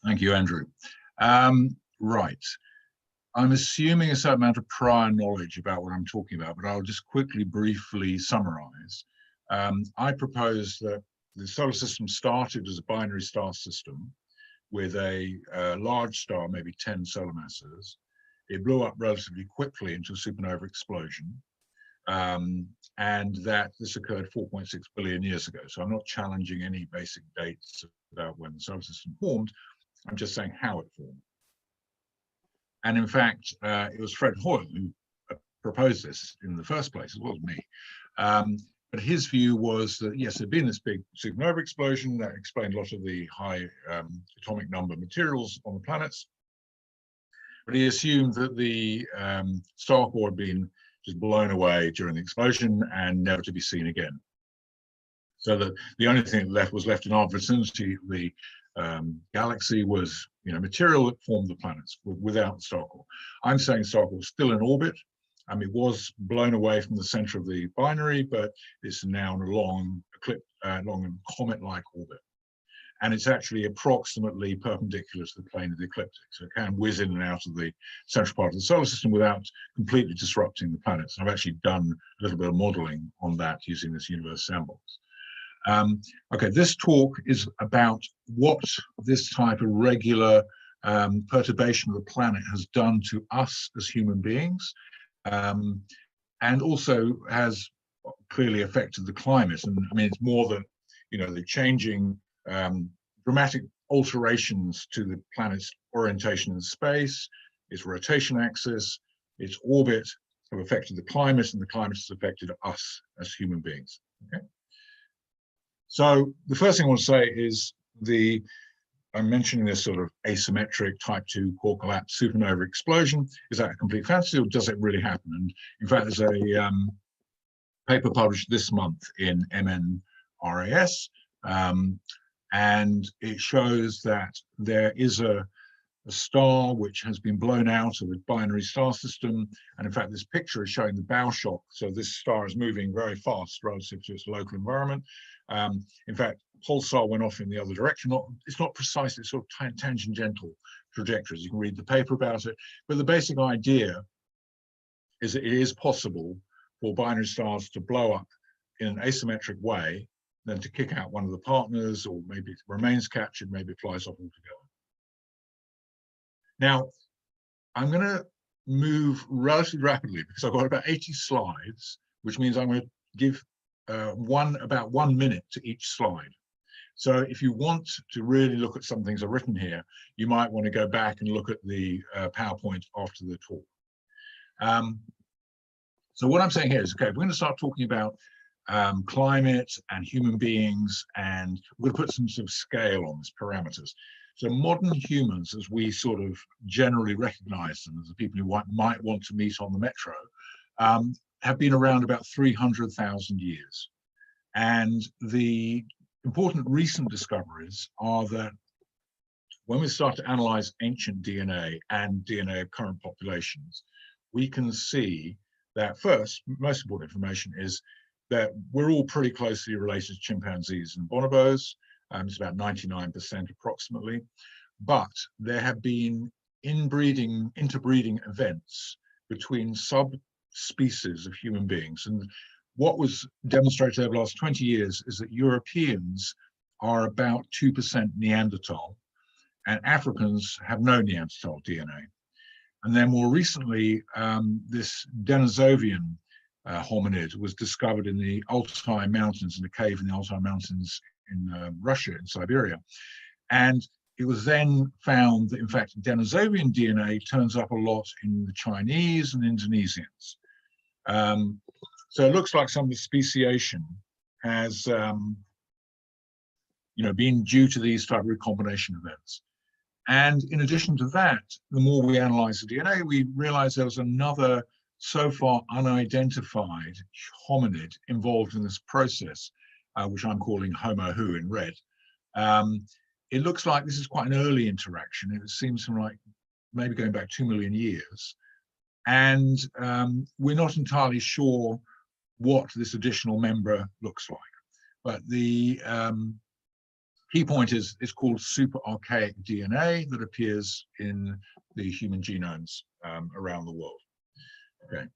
Thank you, Andrew. Right. I'm assuming a certain amount of prior knowledge about what I'm talking about, but I'll just quickly, briefly summarize. I propose that the solar system started as a binary star system with a large star, maybe 10 solar masses. It blew up relatively quickly into a supernova explosion, and that this occurred 4.6 billion years ago. So I'm not challenging any basic dates about when the solar system formed. I'm just saying how it formed. And in fact, it was Fred Hoyle who proposed this in the first place. It wasn't me. But his view was that, yes, there'd been this big supernova explosion that explained a lot of the high atomic number materials on the planets. But he assumed that the star core had been just blown away during the explosion and never to be seen again. So that the only thing that was left in our vicinity, the galaxy, was material that formed the planets without the star core. I'm saying star core was still in orbit. It was blown away from the center of the binary, but it's now in a long comet-like orbit. And it's actually approximately perpendicular to the plane of the ecliptic. So it can whiz in and out of the central part of the solar system without completely disrupting the planets. I've actually done a little bit of modeling on that using this universe sandbox. Okay, this talk is about what this type of regular perturbation of the planet has done to us as human beings, and also has clearly affected the climate. And I mean, it's more than, the changing dramatic alterations to the planet's orientation in space, its rotation axis, its orbit have affected the climate, and the climate has affected us as human beings. Okay. So the first thing I want to say is I'm mentioning this sort of asymmetric type 2 core collapse supernova explosion. Is that a complete fantasy, or does it really happen? And in fact, there's a paper published this month in MNRAS, and it shows that there is a star which has been blown out of a binary star system. And in fact, this picture is showing the bow shock. So this star is moving very fast relative to its local environment. In fact, pulsar went off in the other direction. It's not precise, it's sort of tangential trajectories. You can read the paper about it. But the basic idea is that it is possible for binary stars to blow up in an asymmetric way, then to kick out one of the partners, or maybe it remains captured, maybe it flies off altogether. Now, I'm going to move relatively rapidly because I've got about 80 slides, which means I'm going to give about 1 minute to each slide. So if you want to really look at some things I've written here, you might want to go back and look at the PowerPoint after the talk. So what I'm saying here is, okay, we're going to start talking about climate and human beings, and we're going to put some sort of scale on these parameters. So modern humans, as we sort of generally recognize them as the people who might want to meet on the metro, have been around about 300,000 years. And the important recent discoveries are that when we start to analyze ancient DNA and DNA of current populations, we can see that first, most important information is that we're all pretty closely related to chimpanzees and bonobos. It's about 99% approximately, but there have been interbreeding events between subspecies of human beings. And what was demonstrated over the last 20 years is that Europeans are about 2% Neanderthal, and Africans have no Neanderthal DNA. And then more recently, this Denisovian hominid was discovered in the Altai Mountains, in a cave in the Altai Mountains in Russia, in Siberia. And it was then found that, in fact, Denisovian DNA turns up a lot in the Chinese and Indonesians. So it looks like some of the speciation has been due to these type of recombination events. And in addition to that, the more we analyze the DNA, we realize there was another so far unidentified hominid involved in this process, which I'm calling Homo Who in red. It looks like this is quite an early interaction. It seems from like maybe going back 2 million years. And we're not entirely sure what this additional member looks like. But the key point is it's called super archaic DNA that appears in the human genomes around the world. Okay.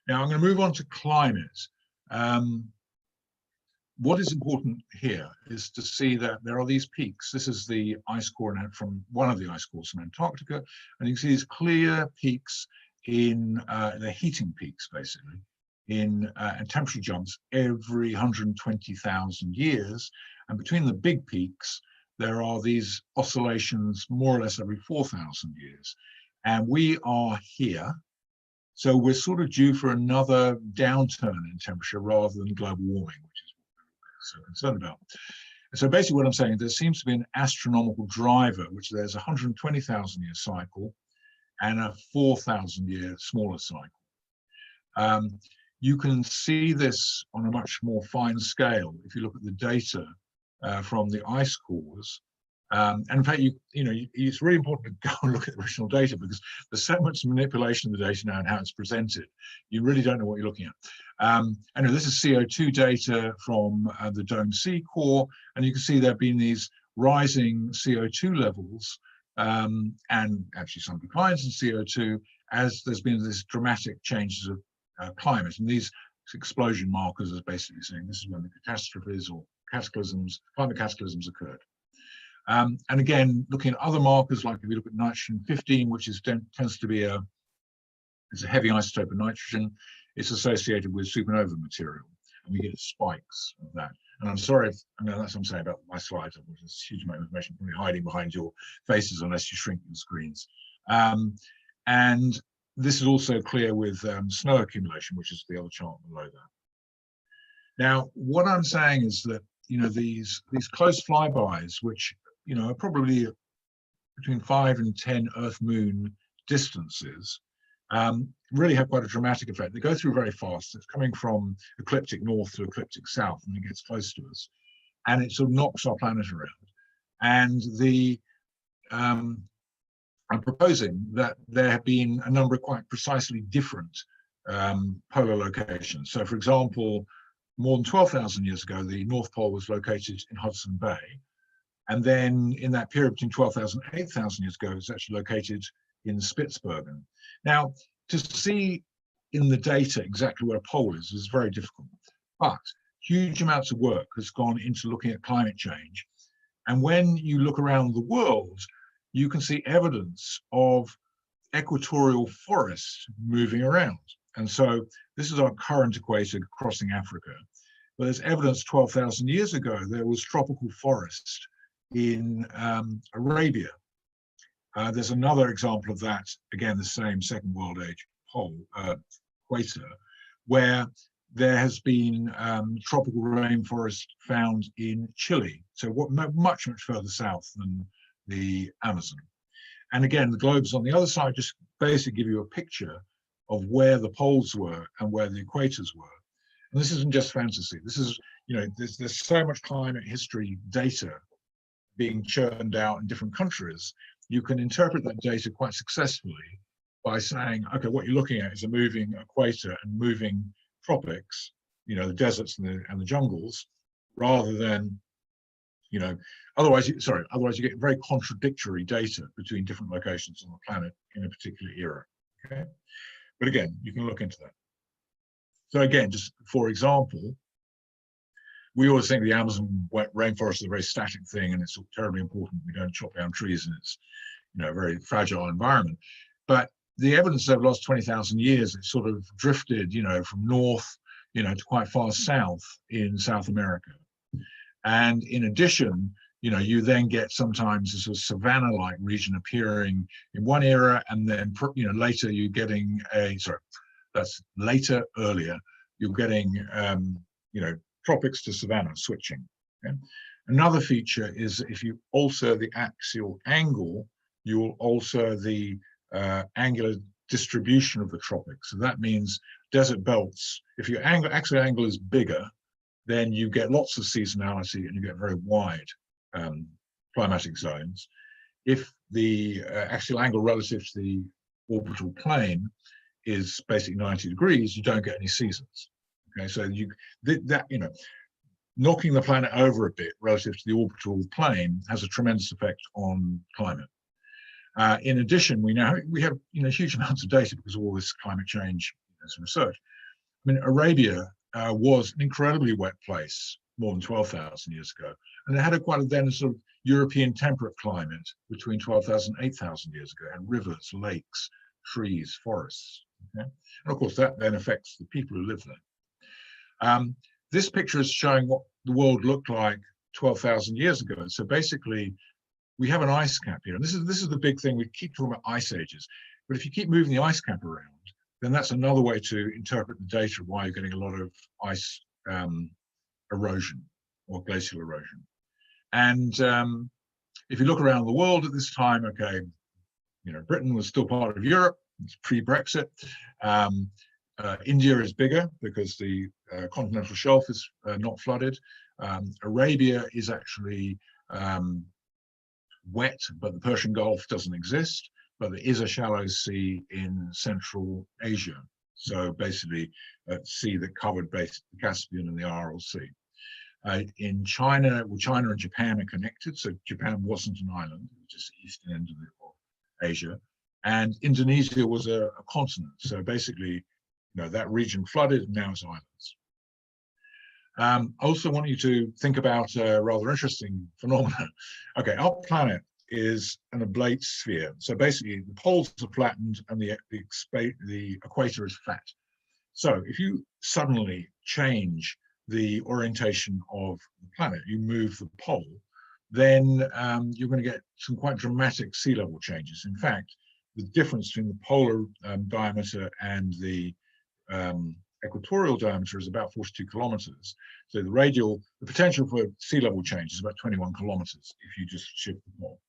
Now I'm going to move on to climate. What is important here is to see that there are these peaks. This is the ice core from one of the ice cores from Antarctica, and you can see these clear peaks in the heating peaks, basically, in and temperature jumps every 120,000 years. And between the big peaks, there are these oscillations more or less every 4,000 years. And we are here. So we're sort of due for another downturn in temperature rather than global warming, which is what we're so concerned about. So basically what I'm saying, there seems to be an astronomical driver, which there's a 120,000 year cycle and a 4,000 year smaller cycle. You can see this on a much more fine scale if you look at the data from the ice cores. And in fact, it's really important to go and look at the original data because there's so much manipulation of the data now and how it's presented. You really don't know what you're looking at. Anyway, this is CO2 data from the Dome Sea core, and you can see there have been these rising CO2 levels and actually some declines in CO2 as there's been this dramatic changes of climate. And these explosion markers are basically saying this is when the catastrophes or cataclysms, climate cataclysms occurred. And again, looking at other markers, like if you look at nitrogen 15, which tends to be it's a heavy isotope of nitrogen, it's associated with supernova material, and we get spikes of that. And I'm sorry, that's what I'm saying about my slides. There's a huge amount of information probably hiding behind your faces unless you shrink your screens. And this is also clear with snow accumulation, which is the other chart below that. Now, what I'm saying is that these close flybys, which are probably between 5 and 10 Earth-Moon distances, really have quite a dramatic effect. They go through very fast. It's coming from ecliptic north to ecliptic south, and it gets close to us, and it sort of knocks our planet around. And I'm proposing that there have been a number of quite precisely different polar locations. So, for example, more than 12,000 years ago, the North Pole was located in Hudson Bay. And then in that period between 12,000 and 8,000 years ago, it's actually located in Spitsbergen. Now, to see in the data exactly where a pole is very difficult. But huge amounts of work has gone into looking at climate change. And when you look around the world, you can see evidence of equatorial forests moving around. And so this is our current equator crossing Africa. But there's evidence 12,000 years ago, there was tropical forest in Arabia. There's another example of that, again, the same Second World Age pole equator, where there has been tropical rainforest found in Chile. So much, much further south than the Amazon. And again, the globes on the other side just basically give you a picture of where the poles were and where the equators were. And this isn't just fantasy. This is, there's so much climate history data being churned out in different countries. You can interpret that data quite successfully by saying, okay, what you're looking at is a moving equator and moving tropics, the deserts and the jungles, rather than, otherwise you get very contradictory data between different locations on the planet in a particular era. Okay, but again, you can look into that. So again, just for example, we always think the Amazon rainforest is a very static thing and it's terribly important. We don't chop down trees and it's a very fragile environment. But the evidence over the last 20,000 years, it's sort of drifted, from north, to quite far south in South America. And in addition, you then get sometimes a sort of savanna-like region appearing in one era, and then later you're getting earlier, you're getting tropics to savanna switching. Okay? Another feature is if you alter the axial angle, you will alter the angular distribution of the tropics. So that means desert belts, if your axial angle is bigger, then you get lots of seasonality and you get very wide climatic zones. If the axial angle relative to the orbital plane is basically 90 degrees, you don't get any seasons. Okay, so knocking the planet over a bit relative to the orbital plane has a tremendous effect on climate. In addition, we have huge amounts of data because of all this climate change research. I mean, Arabia was an incredibly wet place more than 12,000 years ago, and it had a sort of European temperate climate between 12,000 and 8,000 years ago, and rivers, lakes, trees, forests. Okay? And of course, that then affects the people who live there. This picture is showing what the world looked like 12,000 years ago. So basically, we have an ice cap here, and this is the big thing. We keep talking about ice ages, but if you keep moving the ice cap around, then that's another way to interpret the data of why you're getting a lot of ice erosion or glacial erosion. And if you look around the world at this time, okay, Britain was still part of Europe. It's pre-Brexit. India is bigger because the continental shelf is not flooded. Arabia is actually wet, but the Persian Gulf doesn't exist. But there is a shallow sea in Central Asia. So basically, a sea that covered the Caspian and the Aral Sea. In China, China and Japan are connected. So Japan wasn't an island, it was just the eastern end of Asia. And Indonesia was a continent. So basically, that region flooded, and now it's islands. I also want you to think about a rather interesting phenomenon. Okay, our planet is an oblate sphere. So basically, the poles are flattened and the equator is flat. So if you suddenly change the orientation of the planet, you move the pole, then you're going to get some quite dramatic sea level changes. In fact, the difference between the polar diameter and the equatorial diameter is about 42 kilometers. So the potential for sea level change is about 21 kilometers if you just shift the pole.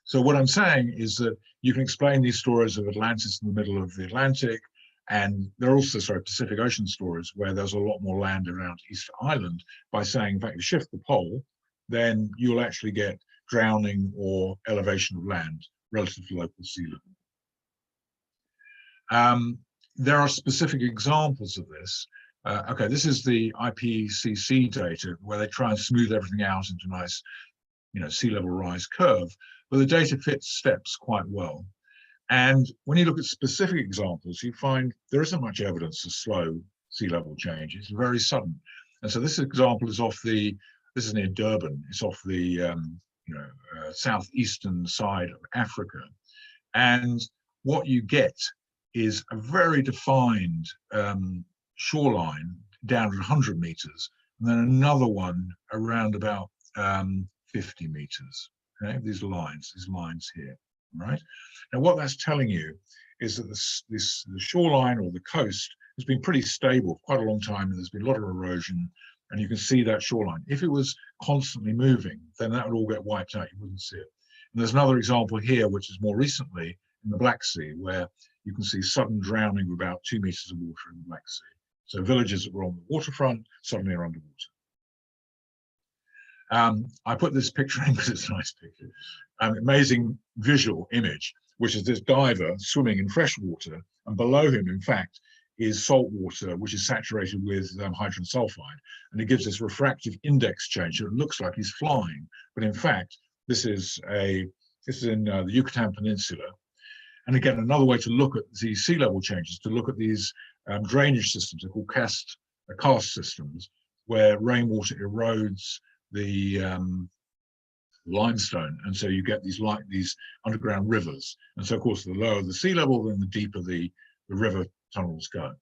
So what I'm saying is that you can explain these stories of Atlantis in the middle of the Atlantic, and there are also Pacific Ocean stories where there's a lot more land around Easter Island by saying, in fact, you shift the pole, then you'll actually get drowning or elevation of land relative to local sea level. There are specific examples of this. Okay, this is the IPCC data where they try and smooth everything out into a nice sea level rise curve, but the data fits steps quite well. And when you look at specific examples, you find there isn't much evidence of slow sea level change. It's very sudden. And so this example is this is near Durban. It's off the southeastern side of Africa. And what you get is a very defined shoreline down at 100 meters, and then another one around about 50 meters. Okay, these lines here, right? Now, what that's telling you is that the shoreline or the coast has been pretty stable for quite a long time, and there's been a lot of erosion, and you can see that shoreline. If it was constantly moving, then that would all get wiped out. You wouldn't see it. And there's another example here, which is more recently in the Black Sea, where you can see sudden drowning of about 2 meters of water in the Black Sea. So villages that were on the waterfront suddenly are underwater. I put this picture in because it's a nice picture. An amazing visual image, which is this diver swimming in fresh water, and below him, in fact, is salt water, which is saturated with hydrogen sulfide, and it gives this refractive index change. So it looks like he's flying, but in fact, this is in the Yucatan Peninsula. And again, another way to look at the sea level changes, to look at these drainage systems. They're called karst systems, where rainwater erodes the limestone, and so you get these underground rivers. And so, of course, the lower the sea level, then the deeper the river tunnels go.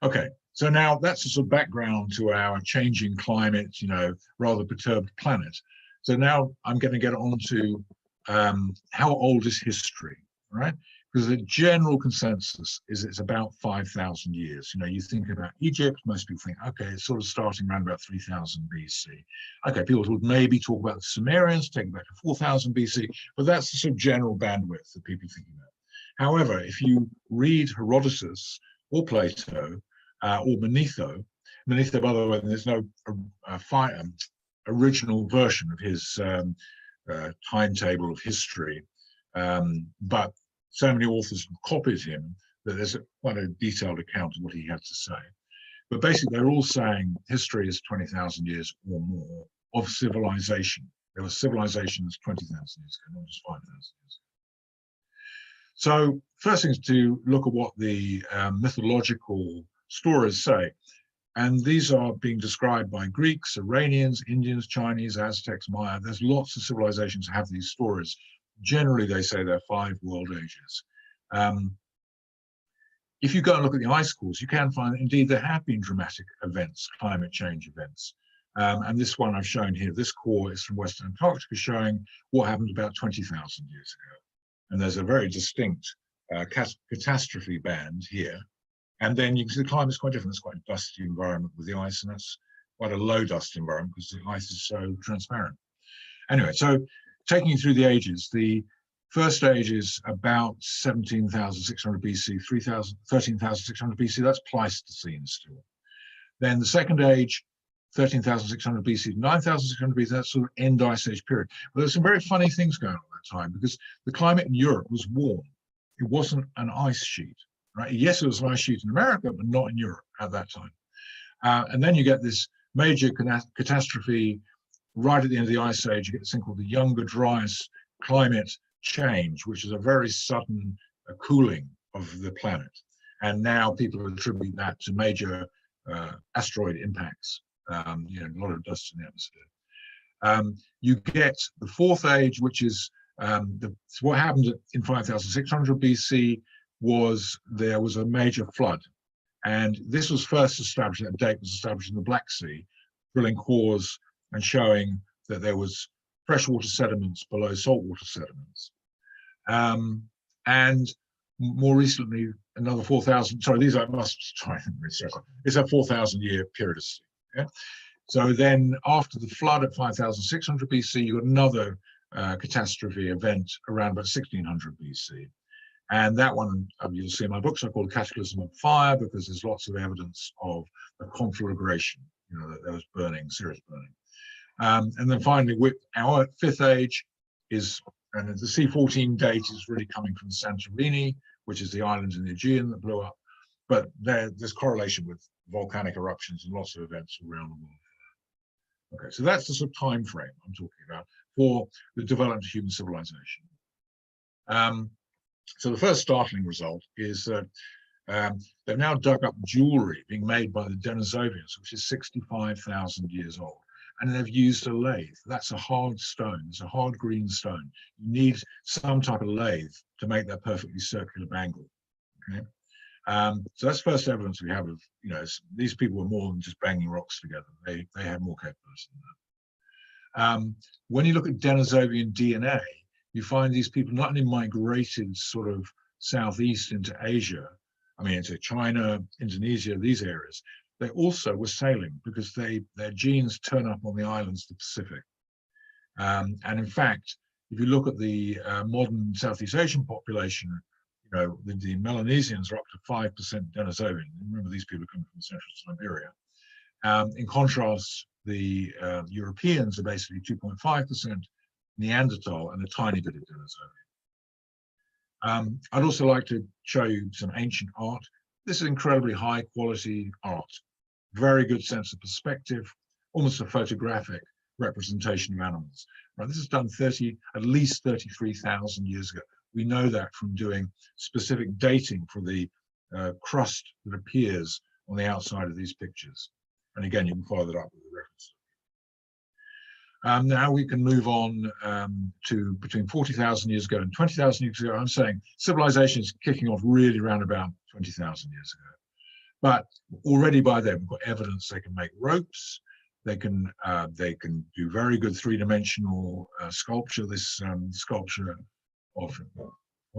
Okay, so now that's a sort of background to our changing climate, rather perturbed planet. So now I'm going to get on to how old is history, right? Because the general consensus is it's about 5,000 years. You think about Egypt, most people think, okay, it's sort of starting around about 3000 BC. Okay, people would maybe talk about the Sumerians, take it back to 4000 BC, but that's the sort of general bandwidth that people are thinking about. However, if you read Herodotus or Plato or Manetho, by the way, there's no original version of his timetable of history, but so many authors have copied him that there's quite a detailed account of what he had to say. But basically, they're all saying history is 20,000 years or more of civilization. There were civilizations 20,000 years ago, not just 5,000 years ago. So first thing is to look at what the mythological stories say. And these are being described by Greeks, Iranians, Indians, Chinese, Aztecs, Maya. There's lots of civilizations that have these stories. Generally, they say they're 5 world ages. If you go and look at the ice cores, you can find that indeed there have been dramatic events, climate change events. And this one I've shown here, this core is from Western Antarctica, showing what happened about 20,000 years ago. And there's a very distinct catastrophe band here. And then you can see the climate's quite different. It's quite a dusty environment with the ice, and that's quite a low dust environment because the ice is so transparent. Anyway, so taking you through the ages, the first age is about 17,600 BC, 13,600 BC, that's Pleistocene still. Then the second age, 13,600 BC, 9,600 BC, that's sort of end Ice Age period. But there's some very funny things going on at that time because the climate in Europe was warm. It wasn't an ice sheet. Right? Yes, it was an ice sheet in America, but not in Europe at that time. And then you get this major catastrophe right at the end of the Ice Age. You get this thing called the Younger Dryas climate change, which is a very sudden cooling of the planet. And now people attribute that to major asteroid impacts. A lot of dust in the atmosphere. You get the fourth age, which is what happened in 5,600 BC. There was a major flood, and this was first established, that date was established in the Black Sea, drilling cores and showing that there was freshwater sediments below saltwater sediments. And more recently, another 4,000, it's a 4,000 year period. Yeah? So then after the flood at 5,600 BC, you got another catastrophe event around about 1,600 BC. And that one, you'll see in my books, I call it Cataclysm of Fire, because there's lots of evidence of a conflagration, that there was burning, serious burning. And then finally, with our fifth age and the C14 date is really coming from Santorini, which is the island in the Aegean that blew up. But there's correlation with volcanic eruptions and lots of events around the world. Okay, so that's the sort of time frame I'm talking about for the development of human civilization. So the first startling result is that they've now dug up jewelry being made by the Denisovians, which is 65,000 years old. And they've used a lathe. That's a hard stone. It's a hard green stone. You need some type of lathe to make that perfectly circular bangle. Okay? So that's first evidence we have of, these people were more than just banging rocks together. They had more capability than that. When you look at Denisovian DNA, you find these people not only migrated sort of southeast into Asia, into China, Indonesia, these areas, they also were sailing because their genes turn up on the islands of the Pacific. And in fact, if you look at the modern Southeast Asian population, the Melanesians are up to 5% Denisovian. Remember, these people are coming from Central Siberia. In contrast, the Europeans are basically 2.5% Neanderthal and a tiny bit of Denisovian. I'd also like to show you some ancient art. This is incredibly high quality art, very good sense of perspective, almost a photographic representation of animals. Right, this is done at least 33,000 years ago. We know that from doing specific dating for the crust that appears on the outside of these pictures. And again, you can follow that up with the reference. Now we can move on to between 40,000 years ago and 20,000 years ago. I'm saying civilization is kicking off really around about 20,000 years ago. But already by then, we've got evidence they can make ropes. They can do very good three-dimensional sculpture. This sculpture of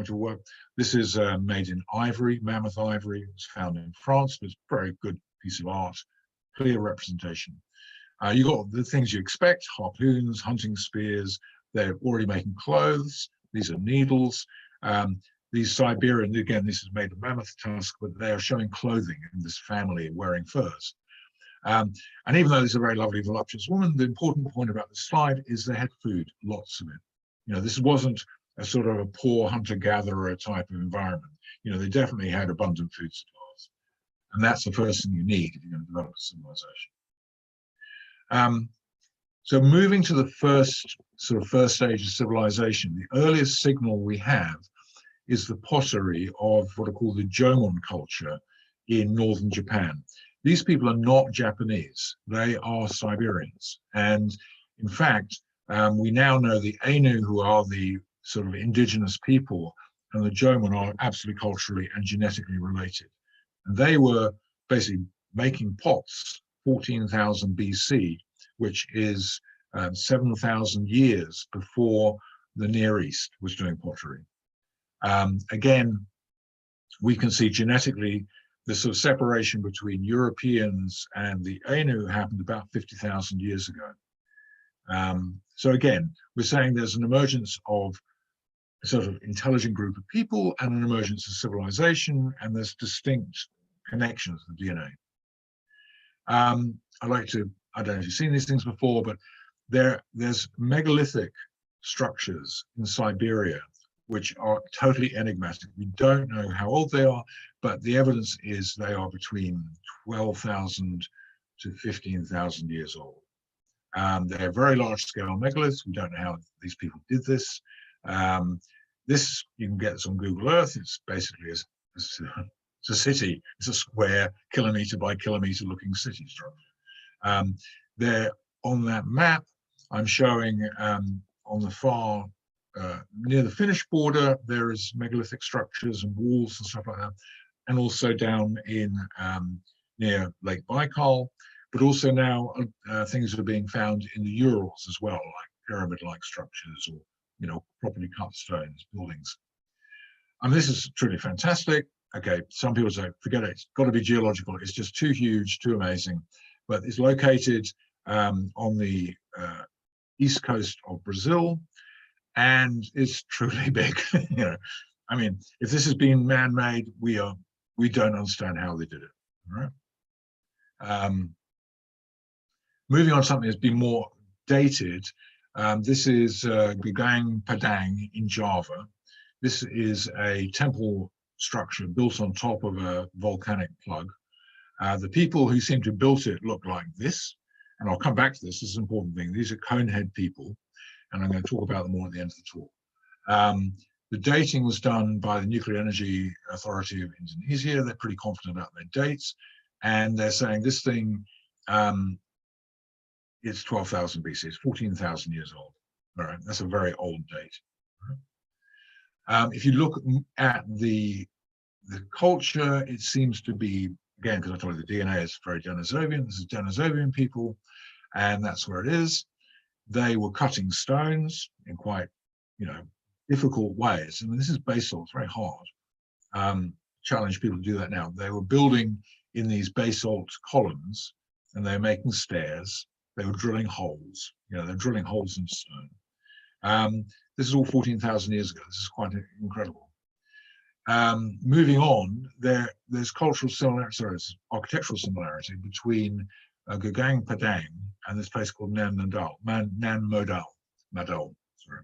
work. This is made in ivory, mammoth ivory. It was found in France, but it's a very good piece of art, clear representation. You got the things you expect: harpoons, hunting spears. They're already making clothes. These are needles. These Siberian, again, this is made of mammoth tusk, but they are showing clothing in this family wearing furs. And even though this is a very lovely, voluptuous woman, the important point about this slide is they had food, lots of it. This wasn't a sort of a poor hunter-gatherer type of environment. They definitely had abundant food supplies. And that's the first thing you need if you're going to develop a civilization. So moving to the first stage of civilization, the earliest signal we have is the pottery of what are called the Jomon culture in northern Japan. These people are not Japanese, they are Siberians. And in fact, we now know the Ainu, who are the sort of indigenous people, and the Jomon are absolutely culturally and genetically related. And they were basically making pots 14,000 BC, which is 7,000 years before the Near East was doing pottery. Again, we can see genetically the sort of separation between Europeans and the Ainu happened about 50,000 years ago. So again, we're saying there's an emergence of a sort of intelligent group of people and an emergence of civilization, and there's distinct connections to the DNA. I don't know if you've seen these things before, but there's megalithic structures in Siberia which are totally enigmatic. We don't know how old they are, but the evidence is they are between 12,000 to 15,000 years old. They're very large-scale megaliths. We don't know how these people did this. This, you can get this on Google Earth. It's basically it's a city. It's a square, kilometer by kilometer looking city structure. They're on that map. I'm showing on the far, near the Finnish border, there is megalithic structures and walls and stuff like that. And also down in near Lake Baikal, but also now things are being found in the Urals as well, like pyramid-like structures or, you know, properly cut stones, buildings. And this is truly fantastic. Okay, some people say, forget it, it's got to be geological. It's just too huge, too amazing. But it's located on the east coast of Brazil, and it's truly big. You know, I mean, if this has been man-made, we don't understand how they did it. All right. Moving on to something that's been more dated. This is Gugang Padang in Java. This is a temple structure built on top of a volcanic plug. The people who seem to have built it look like this, and I'll come back to this. This is an important thing. These are conehead people, and I'm going to talk about them more at the end of the talk. The dating was done by the Nuclear Energy Authority of Indonesia. They're pretty confident about their dates, and they're saying this thing is 12,000 BC. It's 14,000 years old. All right, that's a very old date. If you look at the culture, it seems to be, again, because I told you the DNA is very Denisovian. This is Denisovian people, and that's where it is. They were cutting stones in quite, you know, difficult ways. I mean, this is basalt, it's very hard. Challenge people to do that now. They were building in these basalt columns, and they were making stairs. They were drilling holes. You know, they're drilling holes in stone. This is all 14,000 years ago. This is quite incredible. Moving on, there's cultural similarity, sorry, architectural similarity between Gugang Padang and this place called Nan Modal. Sorry.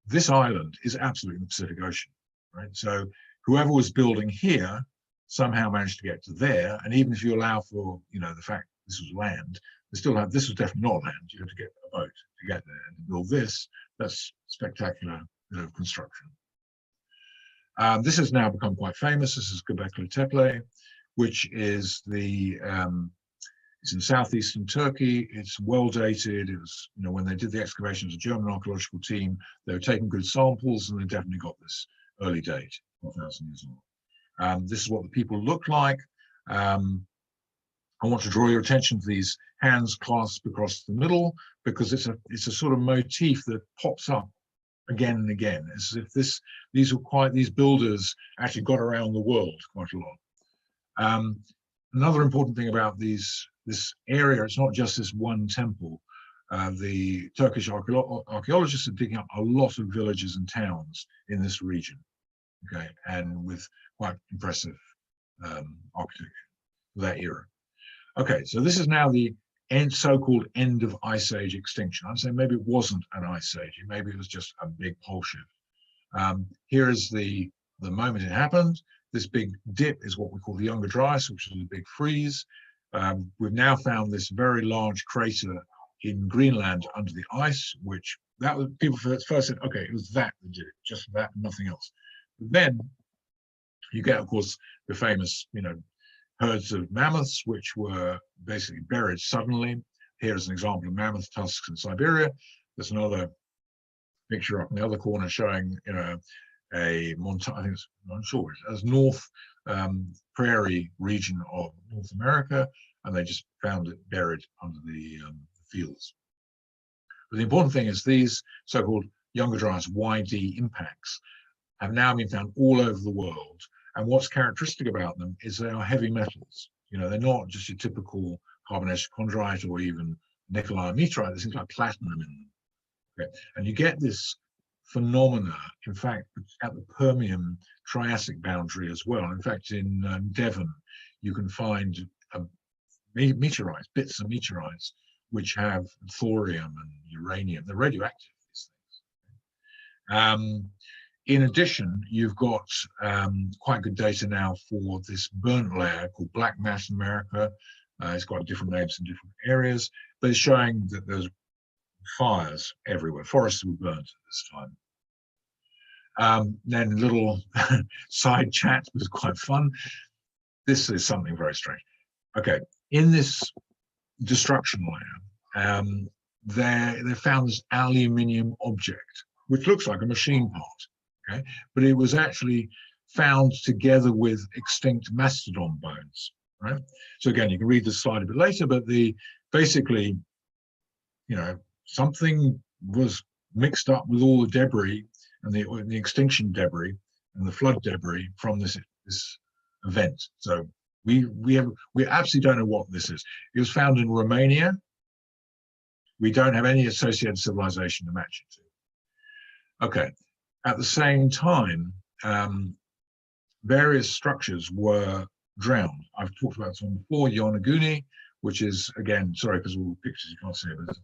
This island is absolutely in the Pacific Ocean, right? So whoever was building here somehow managed to get to there, and even if you allow for, you know, the fact this was land, they still have, this was definitely not land. You had to get a boat to get there and to build this. That's spectacular bit of construction. This has now become quite famous. This is Göbekli Tepe, which is the it's in southeastern Turkey. It's well dated. It was, you know, when they did the excavations, a German archaeological team, they were taking good samples, and they definitely got this early date, 4,000 years old. This is what the people look like. I want to draw your attention to these hands clasped across the middle, because it's a sort of motif that pops up again and again. It's as if these builders actually got around the world quite a lot. Another important thing about this area, it's not just this one temple. The Turkish archaeologists are digging up a lot of villages and towns in this region, okay, and with quite impressive architecture for that era. Okay, so this is now the so-called end of Ice Age extinction. I'd say maybe it wasn't an ice age, maybe it was just a big pole shift. Here is the moment it happened. This big dip is what we call the Younger Dryas, which is a big freeze. We've now found this very large crater in Greenland under the ice, which that was, people first said, okay, it was that did it, just that, nothing else. But then you get, of course, the famous, herds of mammoths, which were basically buried suddenly. Here's an example of mammoth tusks in Siberia. There's another picture up in the other corner showing, a mountain, I think it's, I'm sure it's North Prairie region of North America, and they just found it buried under the fields. But the important thing is these so-called Younger Dryas YD impacts have now been found all over the world. And what's characteristic about them is they are heavy metals. They're not just your typical carbonaceous chondrite or even nickel iron meteorite. There's things like platinum in them. Okay. And you get this phenomena, in fact, at the Permian Triassic boundary as well. In fact, in Devon, you can find meteorites, bits of meteorites, which have thorium and uranium. They're radioactive, these things. In addition, you've got quite good data now for this burnt layer called black mass in America. It's got different names in different areas, but it's showing that there's fires everywhere. Forests were burnt at this time. Then a little side chat was quite fun. This is something very strange. Okay, in this destruction layer, they found this aluminium object, which looks like a machine part, okay? But it was actually found together with extinct mastodon bones, right? So again, you can read the slide a bit later, but basically, something was mixed up with all the debris and the extinction debris and the flood debris from this event. So we absolutely don't know what this is. It was found in Romania. We don't have any associated civilization to match it to. Okay. At the same time, various structures were drowned. I've talked about this one before. Yonaguni, which is, again, sorry, because all the pictures you can't see it, but it's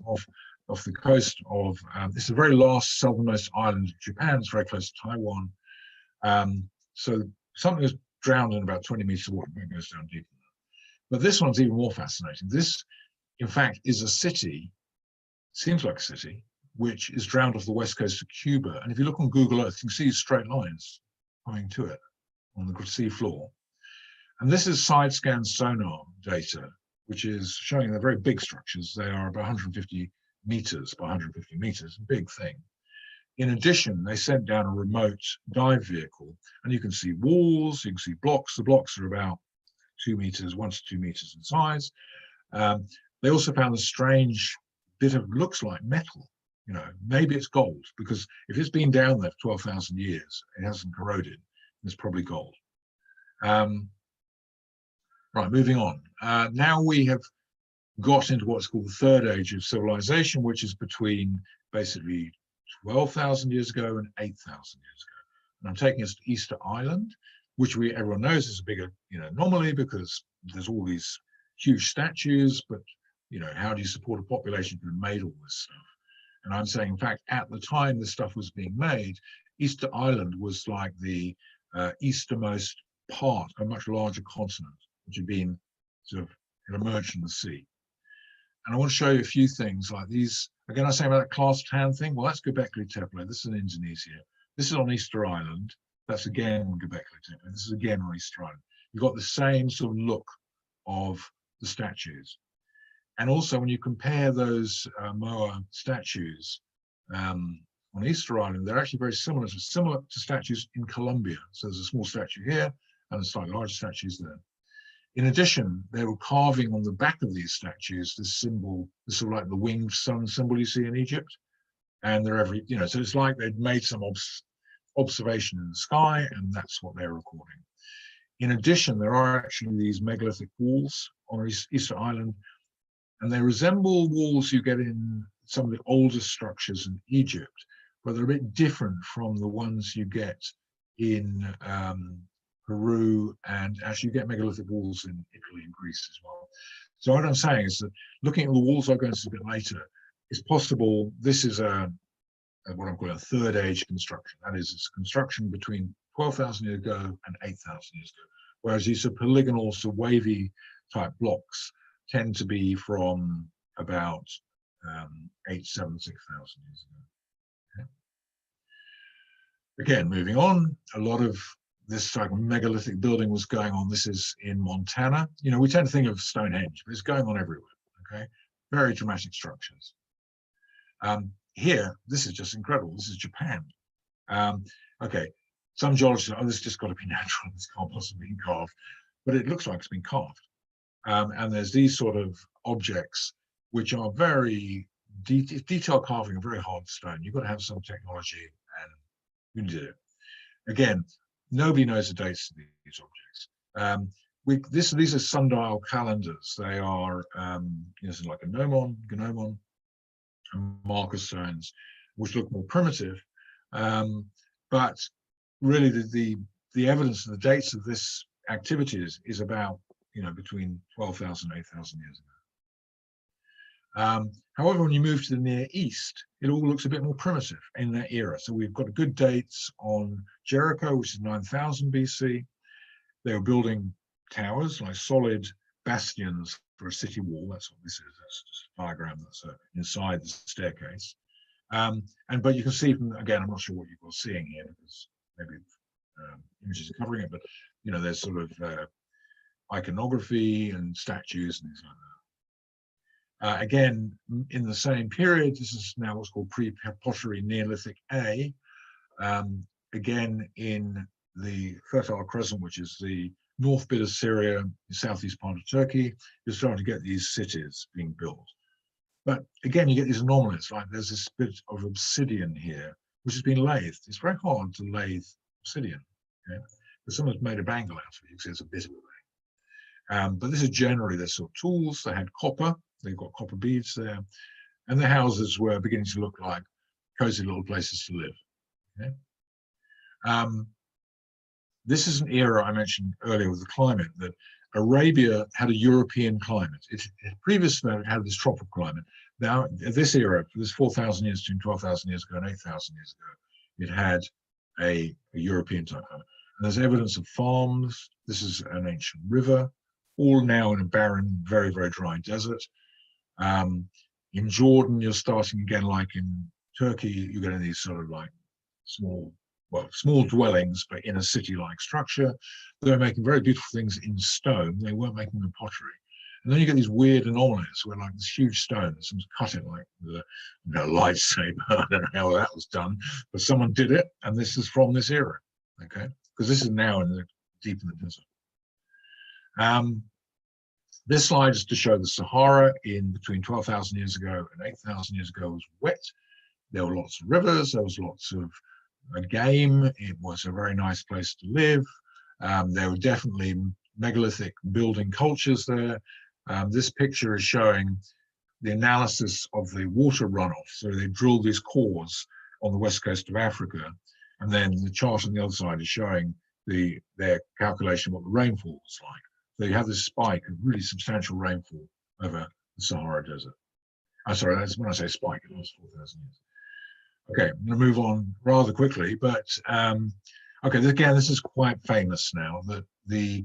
off the coast of, it's the very last southernmost island of Japan. It's very close to Taiwan. So something was drowned in about 20 meters of water. It goes down deeper. But this one's even more fascinating. This, in fact, is a city, seems like a city, which is drowned off the west coast of Cuba. And if you look on Google Earth, you can see straight lines coming to it on the sea floor. And this is side-scan sonar data, which is showing they're very big structures. They are about 150 meters by 150 meters, big thing. In addition, they sent down a remote dive vehicle, and you can see walls, you can see blocks. The blocks are about 2 meters, 1 to 2 meters in size. They also found a strange bit of, looks like metal. Maybe it's gold, because if it's been down there for 12,000 years, it hasn't corroded. It's probably gold. Right, moving on. Now we have got into what's called the third age of civilization, which is between basically 12,000 years ago and 8,000 years ago. And I'm taking us to Easter Island, which everyone knows is a bigger anomaly because there's all these huge statues, but how do you support a population who made all this stuff? And I'm saying, in fact, at the time this stuff was being made, Easter Island was like the easternmost part of a much larger continent, which had been sort of emerged from the sea. And I want to show you a few things like these. Again, I say about that class tan thing. Well, that's Göbekli Tepe. This is in Indonesia. This is on Easter Island. That's again Göbekli Tepe. This is again on Easter Island. You've got the same sort of look of the statues. And also, when you compare those Moa statues on Easter Island, they're actually very similar to statues in Colombia. So there's a small statue here and a slightly larger statues there. In addition, they were carving on the back of these statues this symbol, this sort of like the winged sun symbol you see in Egypt. And they're so it's like they'd made some observation in the sky, and that's what they're recording. In addition, there are actually these megalithic walls on Easter Island, and they resemble walls you get in some of the oldest structures in Egypt, but they're a bit different from the ones you get in Peru, and actually you get megalithic walls in Italy and Greece as well. So what I'm saying is that looking at the walls, I'll go into a bit later, it's possible this is what I'm calling a third age construction. That is, it's a construction between 12,000 years ago and 8,000 years ago. Whereas these are polygonal, so wavy type blocks tend to be from about 6,000 years ago. Okay. Again, moving on, a lot of this type of megalithic building was going on. This is in Montana. You know, we tend to think of Stonehenge, but it's going on everywhere. Okay, very dramatic structures. Here, this is just incredible. This is Japan. Okay, some geologists say, oh, this has just got to be natural. This can't possibly be carved, but it looks like it's been carved. And there's these sort of objects which are very detailed carving, very hard stone. You've got to have some technology, and you did it. Again, nobody knows the dates of these objects. These are sundial calendars. They are like a gnomon, and marker stones, which look more primitive. But really, the evidence of the dates of this activity is about between 12,000 and 8,000 years ago. However, when you move to the Near East, it all looks a bit more primitive in that era. So we've got good dates on Jericho, which is 9,000 BC. They were building towers, like solid bastions for a city wall. That's what this is. That's just a diagram that's inside the staircase. But you can see from, again, I'm not sure what you're seeing here because maybe images are covering it, but there's sort of iconography and statues and things like that. Again, in the same period, this is now what's called pre-pottery Neolithic A. Again, in the Fertile Crescent, which is the north bit of Syria, the southeast part of Turkey, you're starting to get these cities being built. But again, you get these anomalies, like there's this bit of obsidian here, which has been lathed. It's very hard to lathe obsidian, okay? But someone's made a bangle out of it. You can see it's a bit of a bangle. But this is generally their sort of tools. They had copper. They've got copper beads there. And the houses were beginning to look like cozy little places to live. Okay? This is an era I mentioned earlier with the climate, that Arabia had a European climate. Previous to that, it had this tropical climate. Now, this era, this 4,000 years between 12,000 years ago and 8,000 years ago, it had a European type climate. And there's evidence of farms. This is an ancient river, all now in a barren, very, very dry desert. In Jordan, you're starting again, like in Turkey, you're getting these sort of like small dwellings, but in a city-like structure. They're making very beautiful things in stone. They weren't making them in pottery. And then you get these weird anomalies where, like, this huge stone, someone's cut it like with a lightsaber. I don't know how that was done, but someone did it, and this is from this era, okay? Because this is now deep in the desert. This slide is to show the Sahara in between 12,000 years ago and 8,000 years ago was wet. There were lots of rivers. There was lots of game. It was a very nice place to live. There were definitely megalithic building cultures there. This picture is showing the analysis of the water runoff. So they drilled these cores on the west coast of Africa, and then the chart on the other side is showing their calculation of what the rainfall was like. So you have this spike of really substantial rainfall over the Sahara Desert. I'm sorry, that's when I say spike, it lasts 4,000 years. Okay, I'm going to move on rather quickly, but okay, again, this is quite famous now, that the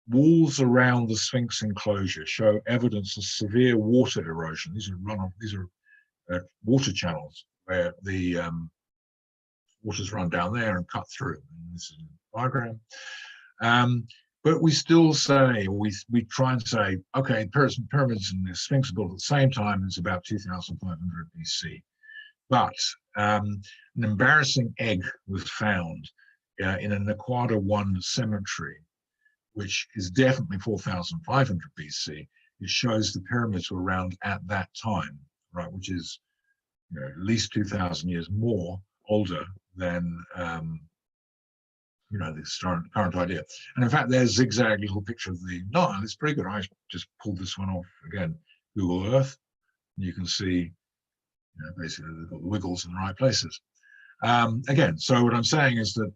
walls around the Sphinx enclosure show evidence of severe water erosion. These are runoff, these are water channels where the waters run down there and cut through. And this is a diagram. But we still say, we try and say, okay, pyramids and the Sphinx are built at the same time. It's about 2,500 BC. But an embarrassing egg was found in an Aquatic 1 cemetery, which is definitely 4,500 BC. It shows the pyramids were around at that time, right, which is at least 2,000 years more older than this current idea. And in fact, there's a zigzag little picture of the Nile. It's pretty good. I just pulled this one off again, Google Earth. You can see, basically they've got the wiggles in the right places. Again, so what I'm saying is that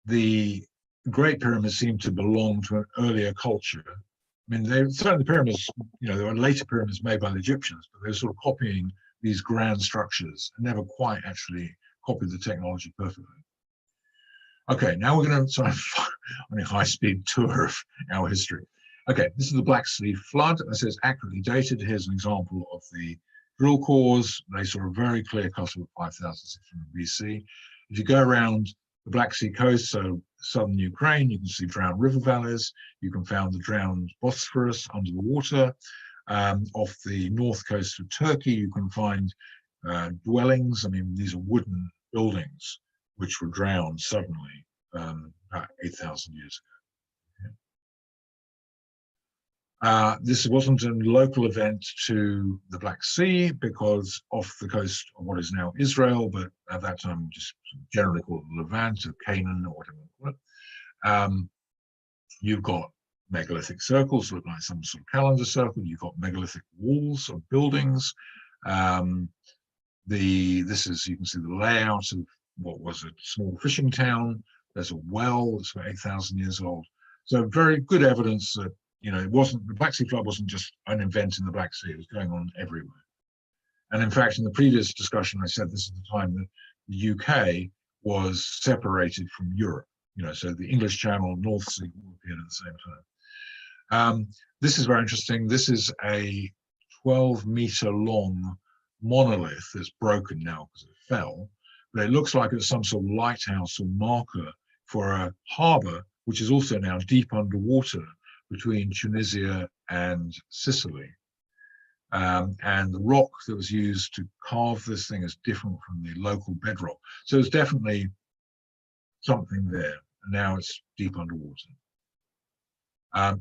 the Great Pyramids seem to belong to an earlier culture. I mean, certainly the pyramids, there were later pyramids made by the Egyptians, but they were sort of copying these grand structures and never quite actually copied the technology perfectly. Okay, now we're going to sort of on a high-speed tour of our history. Okay, this is the Black Sea flood. It says accurately dated. Here's an example of the drill cores. They saw a very clear cut of 5,600 BC. If you go around the Black Sea coast, so southern Ukraine, you can see drowned river valleys. You can find the drowned Bosphorus under the water. Off the north coast of Turkey, you can find dwellings. I mean, these are wooden buildings which were drowned suddenly about 8,000 years ago. This wasn't a local event to the Black Sea because off the coast of what is now Israel, but at that time just generally called Levant or Canaan or whatever you call it, you've got megalithic circles, look like some sort of calendar circle. You've got megalithic walls of buildings. This is, you can see the layout of what was a small fishing town. There's a well that's about 8,000 years old. So very good evidence that, you know, it wasn't, the Black Sea flood wasn't just an event in the Black Sea, it was going on everywhere. And in fact, in the previous discussion, I said this is the time that the UK was separated from Europe. You know, so the English Channel, North Sea all appeared at the same time. This is very interesting. This is a 12-meter long monolith that's broken now because it fell, but it looks like it's some sort of lighthouse or marker for a harbour, which is also now deep underwater between Tunisia and Sicily. And the rock that was used to carve this thing is different from the local bedrock. So it's definitely something there. And now it's deep underwater.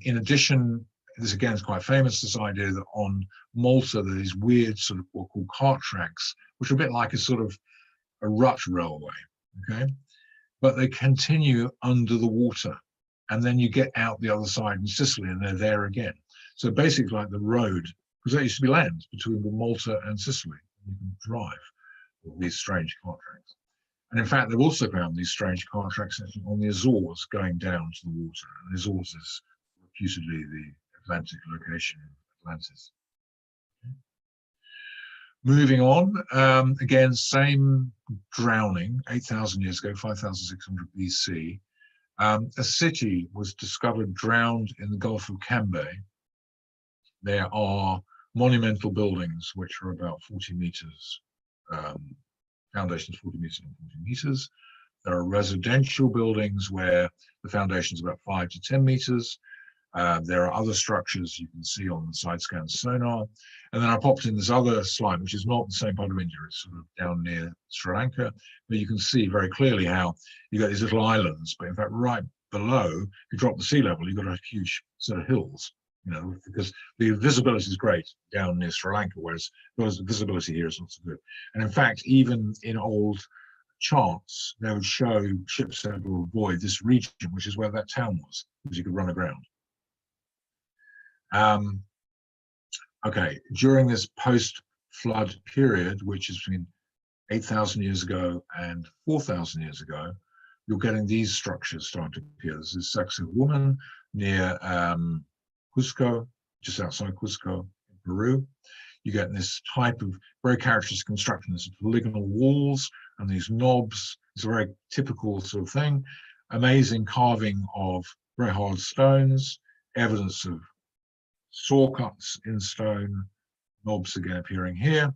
In addition, this again is quite famous, this idea that on Malta, there are these weird sort of what are called cart tracks, which are a bit like a sort of a rut railway, okay? But they continue under the water. And then you get out the other side in Sicily and they're there again. So basically like the road, because there used to be land between Malta and Sicily. You can drive all these strange cart tracks. And in fact, they've also found these strange cart tracks on the Azores going down to the water. And the Azores is reputedly the Atlantic location of Atlantis. Moving on, again, same drowning, 8,000 years ago, 5,600 BC. A city was discovered drowned in the Gulf of Cambay. There are monumental buildings which are about 40 meters, foundations 40 meters and 40 meters. There are residential buildings where the foundation is about 5 to 10 meters. There are other structures you can see on the side scan sonar. And then I popped in this other slide, which is not the same part of India, it's sort of down near Sri Lanka, but you can see very clearly how you got these little islands, but in fact, right below, if you drop the sea level, you've got a huge set of hills, you know, because the visibility is great down near Sri Lanka, whereas the visibility here is not so good. And in fact, even in old charts, they would show ships that would avoid this region, which is where that town was, because you could run aground. Okay, during this post-flood period, which is between 8,000 years ago and 4,000 years ago, you're getting these structures starting to appear. This is Sexo Woman near Cusco, just outside Cusco, in Peru. You get this type of very characteristic construction, these polygonal walls and these knobs. It's a very typical sort of thing. Amazing carving of very hard stones, evidence of saw cuts in stone, knobs again appearing here.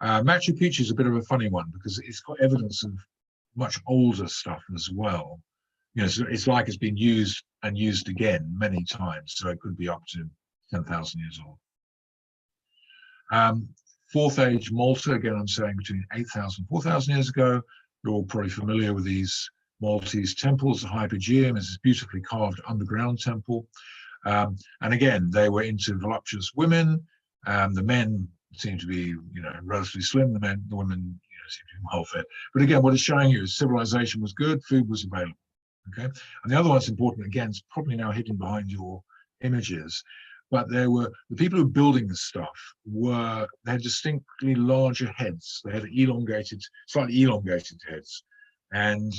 Machu Picchu is a bit of a funny one because it's got evidence of much older stuff as well. You know, so it's like it's been used and used again many times, so it could be up to 10,000 years old. Fourth age Malta, again, I'm saying between 8,000 and 4,000 years ago. You're all probably familiar with these Maltese temples. The Hypogeum is this beautifully carved underground temple. And again, they were into voluptuous women. The men seem to be, you know, relatively slim. The women, you know, seem to be well fed. But again, what it's showing you is civilization was good, food was available. Okay, and the other one that's important, again, is probably now hidden behind your images, but there were the people who were building this stuff they had distinctly larger heads. They had elongated, slightly elongated heads, and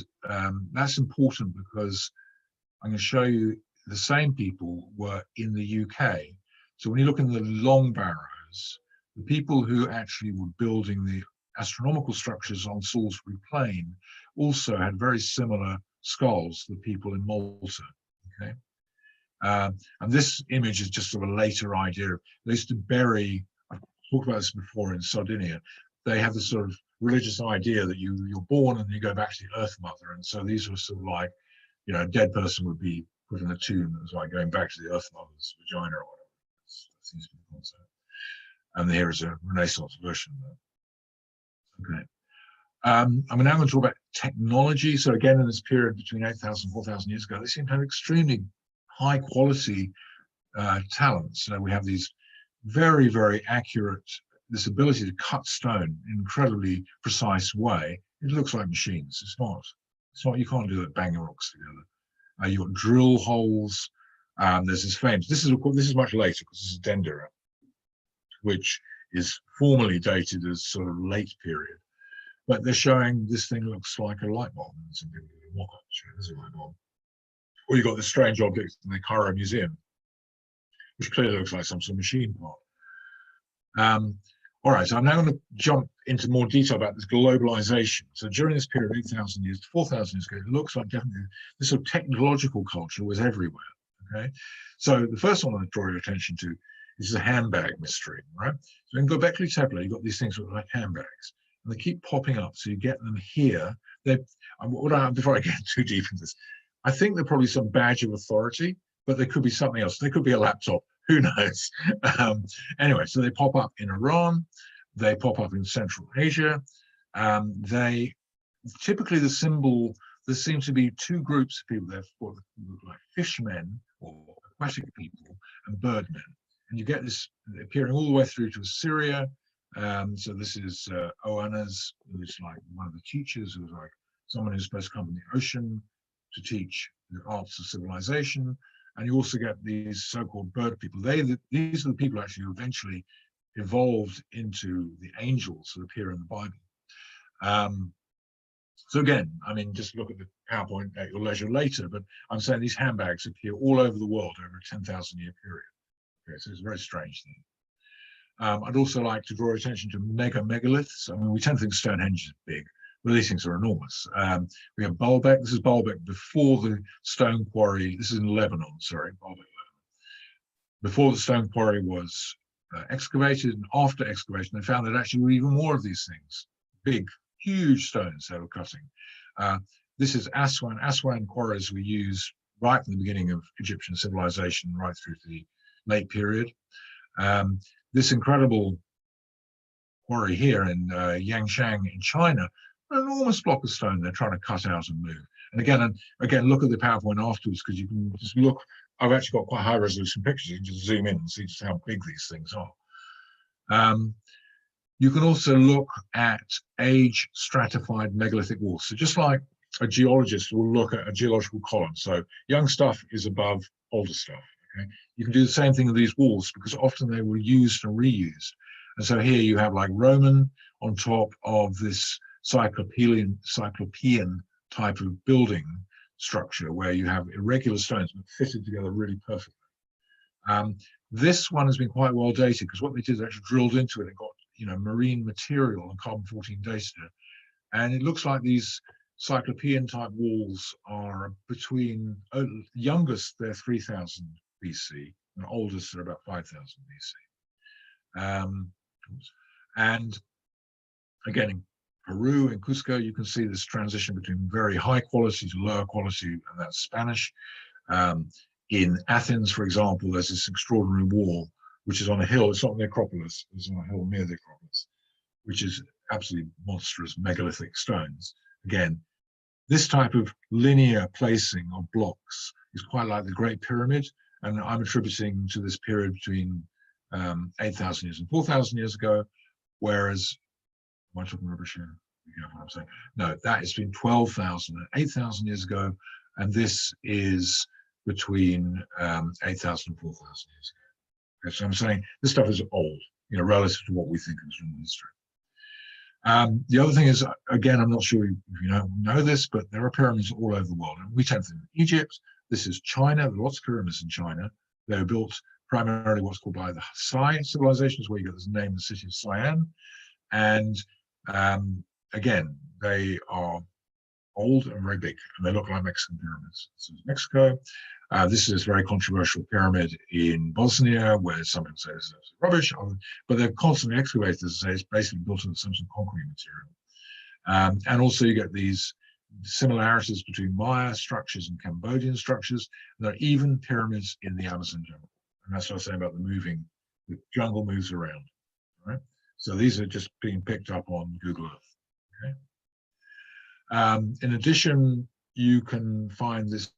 that's important because I'm going to show you the same people were in the UK. So when you look in the long barrows, the people who actually were building the astronomical structures on Salisbury Plain also had very similar skulls, the people in Malta. Okay, and this image is just sort of a later idea. They used to bury. I've talked about this before in Sardinia. They have this sort of religious idea that you're born and you go back to the Earth Mother, and so these were sort of like, you know, a dead person would be put in a tomb. It was like going back to the Earth Mother's vagina or whatever. That seems to be the concept. And here is a Renaissance version of that. Okay. I'm now going to talk about technology. So again, in this period between 8,000 and 4,000 years ago, they seem to have extremely high quality talents. So we have these very, very accurate, this ability to cut stone in an incredibly precise way. It looks like machines. It's not, you can't do it banging rocks together. You've got drill holes. There's this famous, this is much later because this is Dendera, which is formally dated as sort of late period. But they're showing this thing looks like a light bulb. And some people do mock up, this is a light bulb. Or you've got this strange object in the Cairo Museum, which clearly looks like some sort of machine part. All right, so I'm now going to jump into more detail about this globalization. So during this period, 8,000 years to 4,000 years ago, it looks like definitely this sort of technological culture was everywhere. Okay, so the first one I want to draw your attention to is the handbag mystery, right? So in Göbekli Tepe, you've got these things that look like handbags, and they keep popping up. So you get them here. Before I get too deep into this, I think they're probably some badge of authority, but they could be something else. They could be a laptop. Who knows? Anyway, so they pop up in Iran. They pop up in Central Asia. They typically the symbol. There seems to be two groups of people there, what look like fishmen or aquatic people and birdmen. And you get this appearing all the way through to Assyria. So this is Oannes, who's like one of the teachers, who's like someone who's supposed to come from the ocean to teach the arts of civilization. And you also get these so-called bird people. These are the people actually who eventually evolved into the angels that appear in the Bible. So again, I mean, just look at the PowerPoint at your leisure later, but I'm saying these handbags appear all over the world over a 10,000 year period. Okay, so it's a very strange thing. I'd also like to draw attention to megaliths. I mean, we tend to think Stonehenge is big, but these things are enormous. We have Baalbek. This is Baalbek before the stone quarry. This is in Lebanon, sorry, Baalbek, Lebanon. Before the stone quarry was excavated, and after excavation, they found that actually were even more of these things, big, huge stones they were cutting. This is Aswan. Aswan quarries we use right from the beginning of Egyptian civilization, right through to the late period. This incredible quarry here in Yangshan in China, an enormous block of stone they're trying to cut out and move. And again, look at the PowerPoint afterwards, because you can just look. I've actually got quite high resolution pictures. You can just zoom in and see just how big these things are. You can also look at age stratified megalithic walls. So just like a geologist will look at a geological column. So young stuff is above older stuff. Okay? You can do the same thing with these walls, because often they were used and reused. And so here you have like Roman on top of this cyclopean type of building structure where you have irregular stones but fitted together really perfectly. This one has been quite well dated, because what they did is actually drilled into it and got, you know, marine material and carbon-14 data, and it looks like these cyclopean type walls are between youngest they're 3000 BC and oldest are about 5000 BC. And again, in Peru, in Cusco, you can see this transition between very high quality to lower quality, and that's Spanish. In Athens, for example, there's this extraordinary wall, which is on a hill. It's not the Acropolis, it's on a hill near the Acropolis, which is absolutely monstrous megalithic stones. Again, this type of linear placing of blocks is quite like the Great Pyramid, and I'm attributing to this period between 8,000 years and 4,000 years ago, whereas, am I talking rubbish here? You know what I'm saying? No, that is between 12,000 and 8,000 years ago, and this is between 8,000 and 4,000 years ago. Okay, so I'm saying this stuff is old, you know, relative to what we think of as human history. The other thing is, again, I'm not sure if you know this, but there are pyramids all over the world. And we tend to think of Egypt. This is China. There are lots of pyramids in China. They were built primarily what's called by the Sai civilizations, where you get this name, the city of Siam. And again, they are old and very big, and they look like Mexican pyramids. This is Mexico. This is a very controversial pyramid in Bosnia, where some people say it's rubbish, but they're constantly excavated. As I say, it's basically built on some concrete material. And also you get these similarities between Maya structures and Cambodian structures. There are even pyramids in the Amazon jungle. And that's what I was saying about the jungle moves around, right? So these are just being picked up on Google Earth, okay? In addition, you can find this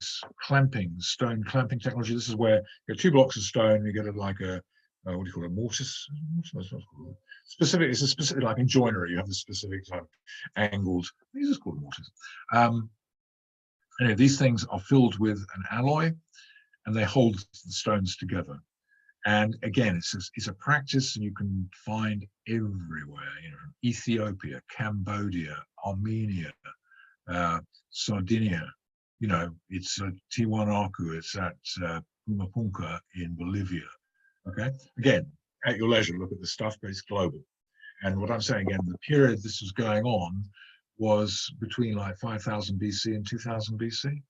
stone clamping technology. This is where you get 2 blocks of stone, you get it like a, what do you call it, mortise? Specific, it's a specific, like in joinery, you have the specific type of angled, these are called mortise. Anyway, these things are filled with an alloy and they hold the stones together. And again, it's a practice you can find everywhere, you know, from Ethiopia, Cambodia, Armenia, Sardinia, you know, it's Tiwanaku, it's at Pumapunka in Bolivia. Okay, again, at your leisure, look at the stuff, but it's global. And what I'm saying again, the period this was going on was between like 5000 BC and 2000 BC.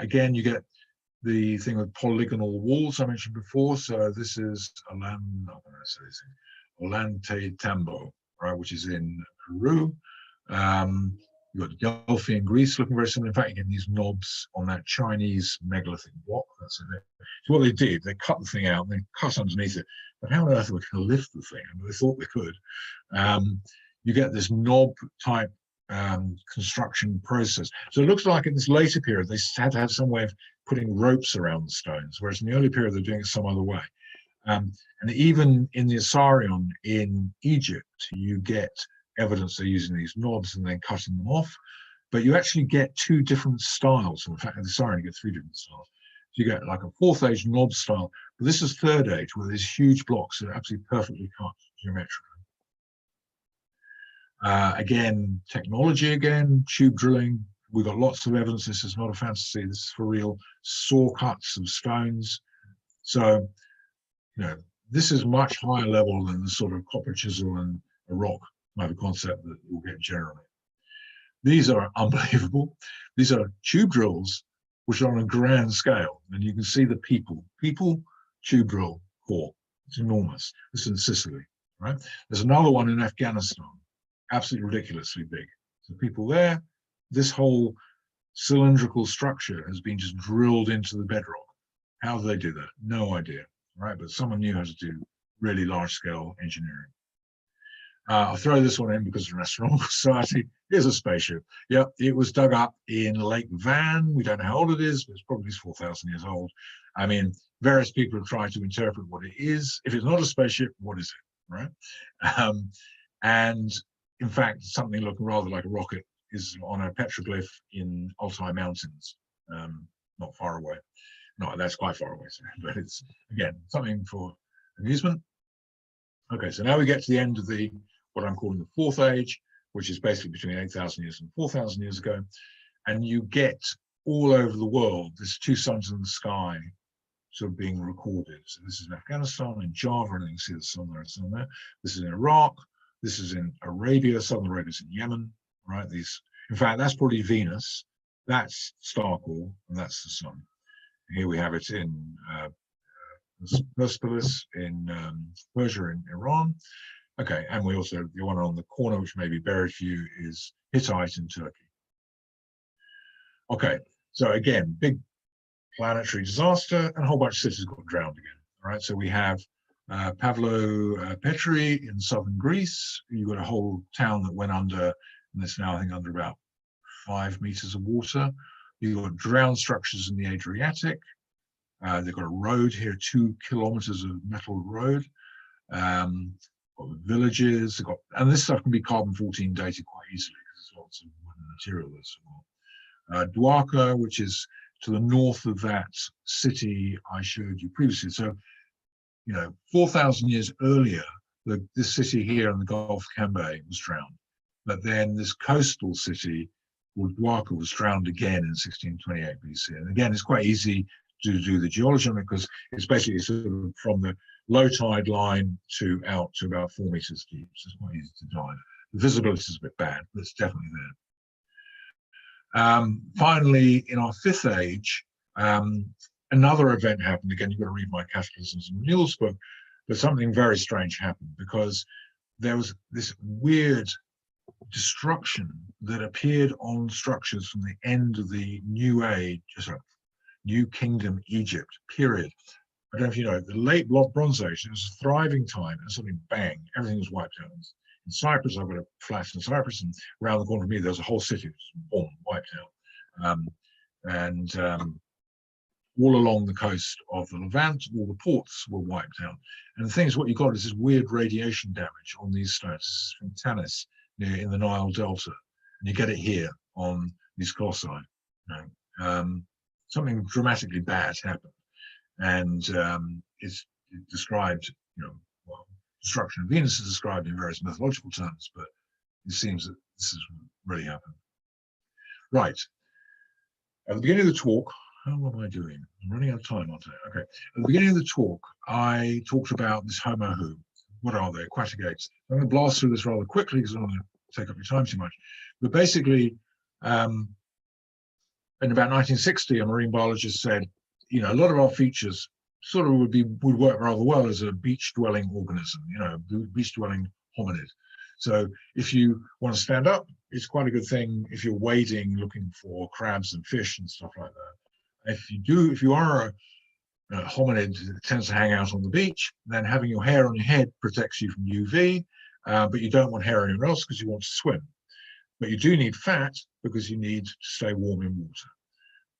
Again, you get the thing with polygonal walls I mentioned before. So this is Ollantaytambo, right, which is in Peru. You've got Delphi in Greece looking very similar. In fact, you get these knobs on that Chinese megalithic block. That's it. So what they did, they cut the thing out and they cut underneath it. But how on earth were they going to lift the thing? I mean, they thought they could. You get this knob type construction process. So it looks like in this later period, they had to have some way of putting ropes around the stones, whereas in the early period, they're doing it some other way. And even in the Assyrian in Egypt, you get evidence they're using these knobs and then cutting them off, but you actually get 2 different styles. In fact, in the Assyrian, you get 3 different styles. So you get like a 4th age knob style, but this is 3rd age, where there's huge blocks that are absolutely perfectly cut geometrically. Again, technology again, tube drilling. We've got lots of evidence. This is not a fantasy. This is for real. Saw cuts of stones. So, you know, this is much higher level than the sort of copper chisel and a rock type of concept that you'll get generally. These are unbelievable. These are tube drills, which are on a grand scale. And you can see the people tube drill core. It's enormous. This is in Sicily, right? There's another one in Afghanistan, absolutely ridiculously big. So people there, this whole cylindrical structure has been just drilled into the bedrock. How do they do that? No idea, right? But someone knew how to do really large scale engineering. I'll throw this one in because of the Astronomical Society. Here's a spaceship. Yep, it was dug up in Lake Van. We don't know how old it is, but it's probably 4,000 years old. I mean, various people have tried to interpret what it is. If it's not a spaceship, what is it, right? And in fact, something looking rather like a rocket is on a petroglyph in Altai Mountains, not far away. No, that's quite far away, sorry, but it's, again, something for amusement. Okay, so now we get to the end of the what I'm calling the 4th age, which is basically between 8,000 years and 4,000 years ago. And you get all over the world, there's 2 suns in the sky sort of being recorded. So this is in Afghanistan and Java, and you can see the sun there and sun there. This is in Iraq. This is in Arabia, Southern Arabia is in Yemen, right? These, in fact, that's probably Venus. That's Star Core, and that's the sun. Here we have it in Persepolis in Persia in Iran. Okay, and we also, the one on the corner, which may be buried for you, is Hittite in Turkey. Okay, so again, big planetary disaster, and a whole bunch of cities got drowned again. All right, so we have Pavlo Petri in southern Greece. You've got a whole town that went under, and it's now, I think, under about 5 meters of water. You've got drowned structures in the Adriatic. They've got a road here, 2 kilometers of metal road. Got the villages, and this stuff can be carbon-14 dated quite easily because there's lots of wooden material that's Dwarka, which is to the north of that city I showed you previously. So, you know, 4,000 years earlier, this city here in the Gulf of Cambay was drowned. But then this coastal city called Dwarka was drowned again in 1628 BC. And again, it's quite easy to do the geology on it because it's basically sort of from the low tide line to out to about 4 meters deep. So it's quite easy to dive. The visibility is a bit bad, but it's definitely there. Finally, in our fifth age, another event happened. Again, you've got to read my Cataclysms and Renewals book, but something very strange happened because there was this weird destruction that appeared on structures from the end of the New Age, New Kingdom Egypt period. I don't know if you know, the late Bronze Age, it was a thriving time, and suddenly bang, everything was wiped out. In Cyprus, I've got a flat in Cyprus, and around the corner from me, there's a whole city, boom, wiped out. All along the coast of the Levant, all the ports were wiped out. And the thing is, what you got is this weird radiation damage on these stones from Tanis in the Nile Delta. And you get it here on these colossi. Something dramatically bad happened. And it's described, well, destruction of Venus is described in various mythological terms, but it seems that this has really happened. Right. At the beginning of the talk, how am I doing? I'm running out of time, aren't I? Okay. At the beginning of the talk, I talked about this Homo who. What are they? Aquatic apes. I'm going to blast through this rather quickly because I don't want to take up your time too much. But basically, in about 1960, a marine biologist said, a lot of our features sort of would work rather well as a beach-dwelling organism, beach-dwelling hominid. So if you want to stand up, it's quite a good thing if you're wading, looking for crabs and fish and stuff like that. If you are a hominid that tends to hang out on the beach, then having your hair on your head protects you from UV, but you don't want hair anywhere else because you want to swim. But you do need fat because you need to stay warm in water.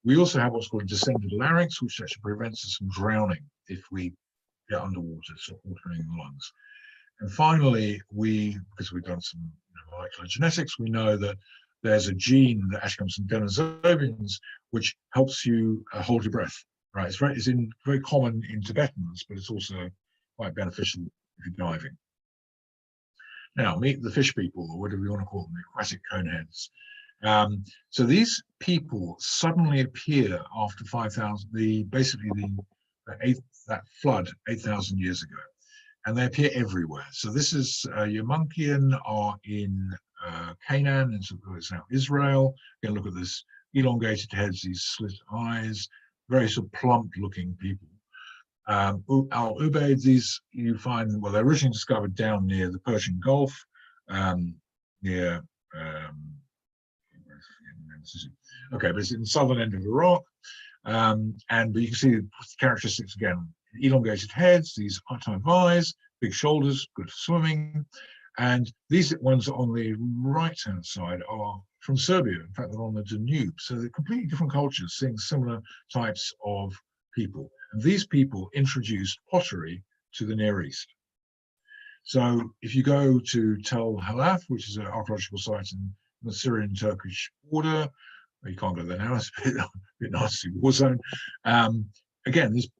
We also have what's called a descended larynx, which actually prevents us from drowning if we get underwater, so watering the lungs. And finally, because we've done some molecular genetics, we know that there's a gene that actually comes from Denisovians, which helps you hold your breath. Right? It's very common in Tibetans, but it's also quite beneficial if you're diving. Now, meet the fish people, or whatever you want to call them, the aquatic coneheads. So these people suddenly appear after 5,000, that flood 8,000 years ago, and they appear everywhere. So this is Yamunkian are in Canaan, and so it's now Israel. You can look at this elongated heads, these slit eyes, very sort of plump-looking people. Al-Ubaid, these you find, well, they're originally discovered down near the Persian Gulf, near okay, but it's in the southern end of Iraq, but you can see the characteristics again: elongated heads, these type eyes, big shoulders, good for swimming, and these ones on the right-hand side are from Serbia. In fact, they're on the Danube, so they're completely different cultures, seeing similar types of people. And these people introduced pottery to the Near East. So if you go to Tel Halaf, which is an archaeological site in the Syrian-Turkish border, you can't go there now, it's a bit nasty war zone. Again, these